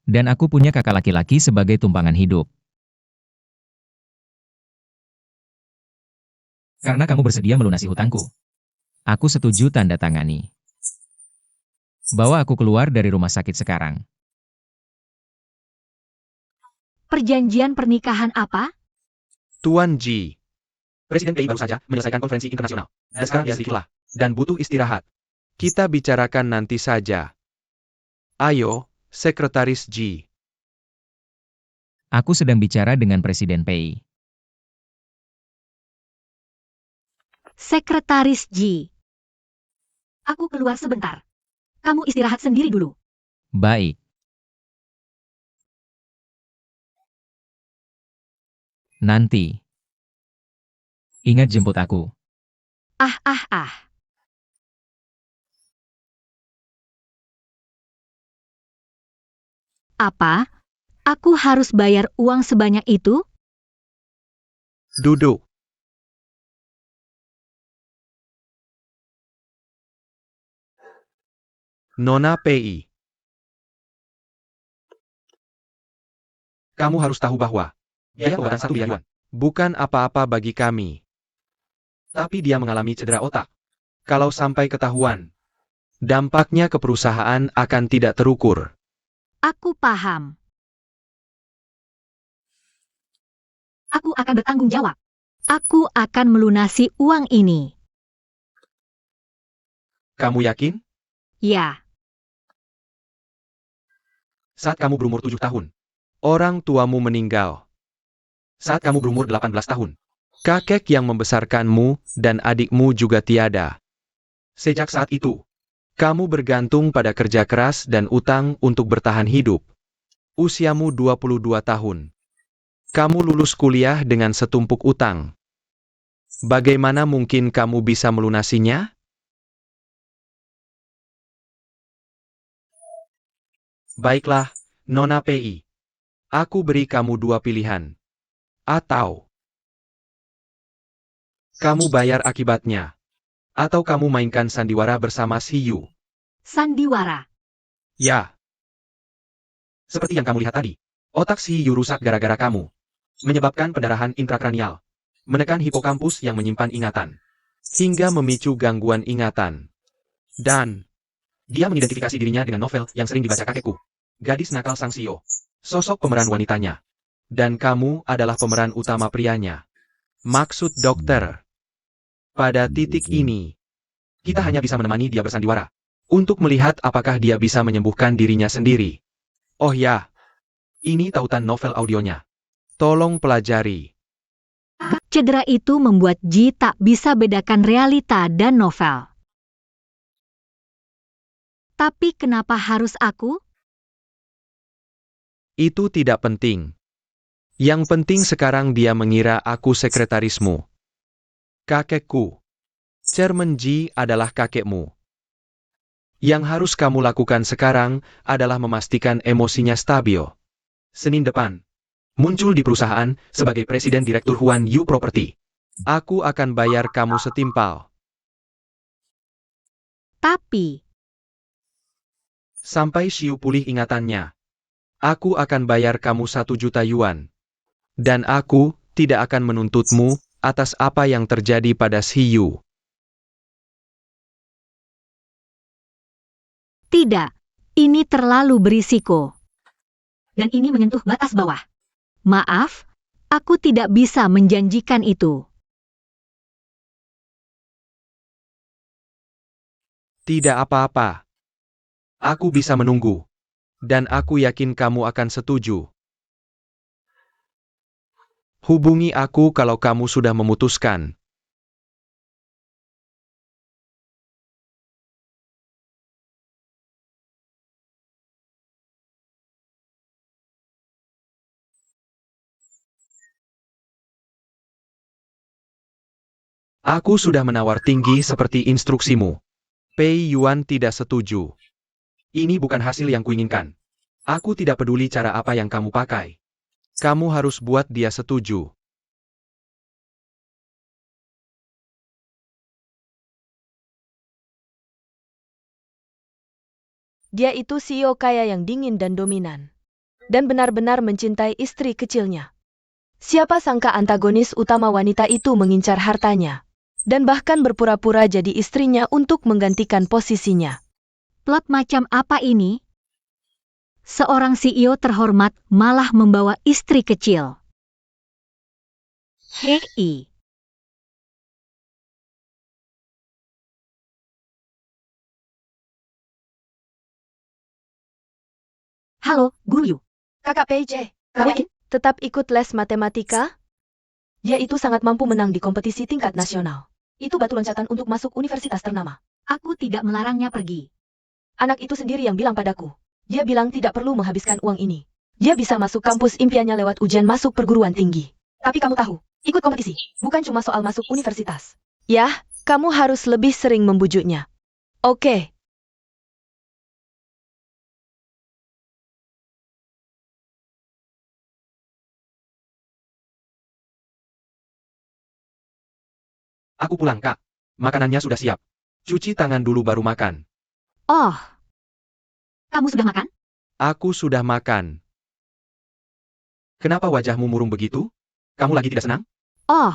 Dan aku punya kakak laki-laki sebagai tumpangan hidup. Karena kamu bersedia melunasi hutangku. Aku setuju tanda tangani. Bawa aku keluar dari rumah sakit sekarang. Perjanjian pernikahan apa? Tuan Ji. Presiden PI baru saja menyelesaikan konferensi internasional. Dan sekarang dia sedikit lelah dan butuh istirahat. Kita bicarakan nanti saja. Ayo, Sekretaris Ji. Aku sedang bicara dengan Presiden Pei. Sekretaris Ji. Aku keluar sebentar. Kamu istirahat sendiri dulu. Baik. Nanti. Ingat jemput aku. Ah. Apa? Aku harus bayar uang sebanyak itu? Duduk. Nona Pei. Kamu harus tahu bahwa biaya pengobatan 1 miliar yuan. Bukan apa-apa bagi kami. Tapi dia mengalami cedera otak. Kalau sampai ketahuan, dampaknya ke perusahaan akan tidak terukur. Aku paham. Aku akan bertanggung jawab. Aku akan melunasi uang ini. Kamu yakin? Ya, Saat kamu berumur 7 tahun. Orang tuamu meninggal. Saat kamu berumur 18 tahun. Kakek yang membesarkanmu dan adikmu juga tiada. Sejak saat itu, Kamu bergantung pada kerja keras dan utang untuk bertahan hidup. Usiamu 22 tahun. Kamu lulus kuliah dengan setumpuk utang. Bagaimana mungkin kamu bisa melunasinya? Baiklah, Nona Pei. Aku beri kamu 2 pilihan. Atau kamu bayar akibatnya. Atau kamu mainkan sandiwara bersama si Yu. sandiwara. Ya. Seperti yang kamu lihat tadi. Otak si Yu rusak gara-gara kamu. Menyebabkan pendarahan intrakranial. Menekan hipokampus yang menyimpan ingatan. Hingga memicu gangguan ingatan. Dan dia mengidentifikasi dirinya dengan novel yang sering dibaca kakekku. Gadis nakal Sang Sio. Sosok pemeran wanitanya. Dan kamu adalah pemeran utama prianya. Maksud dokter. Pada titik ini, Kita hanya bisa menemani dia bersandiwara. untuk melihat apakah dia bisa menyembuhkan dirinya sendiri. Oh ya, Ini tautan novel audionya. tolong pelajari. Cedera itu membuat Ji tak bisa bedakan realita dan novel. Tapi kenapa harus aku? Itu tidak penting. Yang penting sekarang dia mengira aku sekretarismu. Kakekku. Chairman Ji adalah kakekmu. Yang harus kamu lakukan sekarang adalah memastikan emosinya stabil. Senin depan. Muncul di perusahaan sebagai Presiden Direktur Huan Yu Property. Aku akan bayar kamu setimpal. Tapi, Sampai Xiu pulih ingatannya. Aku akan bayar kamu 1 juta yuan. Dan aku tidak akan menuntutmu atas apa yang terjadi pada Xiu. tidak. Ini terlalu berisiko. Dan ini menyentuh batas bawah. Maaf, aku tidak bisa menjanjikan itu. Tidak apa-apa. Aku bisa menunggu. Dan aku yakin kamu akan setuju. Hubungi aku kalau kamu sudah memutuskan. Aku sudah menawar tinggi seperti instruksimu. Pei Yuan tidak setuju. Ini bukan hasil yang kuinginkan. Aku tidak peduli cara apa yang kamu pakai. Kamu harus buat dia setuju. Dia itu CEO kaya yang dingin dan dominan. Dan benar-benar mencintai istri kecilnya. Siapa sangka antagonis utama wanita itu mengincar hartanya. Dan bahkan berpura-pura jadi istrinya untuk menggantikan posisinya. Plot macam apa ini? Seorang CEO terhormat malah membawa istri kecil. Hei. Halo, Guru Yu. Kakak PJ, kamu tetap ikut les matematika? Dia itu sangat mampu menang di kompetisi tingkat nasional. Itu batu loncatan untuk masuk universitas ternama. Aku tidak melarangnya pergi. Anak itu sendiri yang bilang padaku. Dia bilang tidak perlu menghabiskan uang ini. Dia bisa masuk kampus impiannya lewat ujian masuk perguruan tinggi. Tapi kamu tahu, ikut kompetisi bukan cuma soal masuk universitas. Ya, kamu harus lebih sering membujuknya. Oke. Aku pulang, Kak. Makanannya sudah siap. Cuci tangan dulu baru makan. Oh. Kamu sudah makan? Aku sudah makan. Kenapa wajahmu murung begitu? Kamu lagi tidak senang? Oh.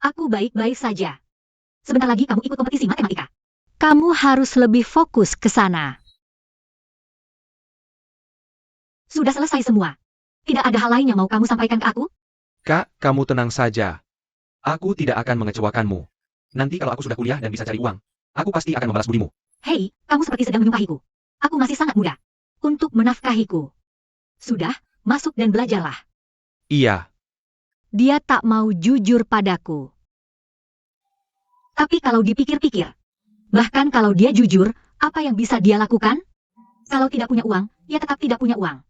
Aku baik-baik saja. Sebentar lagi kamu ikut kompetisi matematika. Kamu harus lebih fokus ke sana. Sudah selesai semua. Tidak ada hal lain yang mau kamu sampaikan ke aku? Kak, kamu tenang saja. Aku tidak akan mengecewakanmu. Nanti kalau aku sudah kuliah dan bisa cari uang, aku pasti akan membalas budimu. Hei, kamu seperti sedang menyumpahiku. Aku masih sangat muda untuk menafkahiku. Sudah, masuk dan belajarlah. Iya. Dia tak mau jujur padaku. Tapi kalau dipikir-pikir, bahkan kalau dia jujur, apa yang bisa dia lakukan? Kalau tidak punya uang, dia tetap tidak punya uang.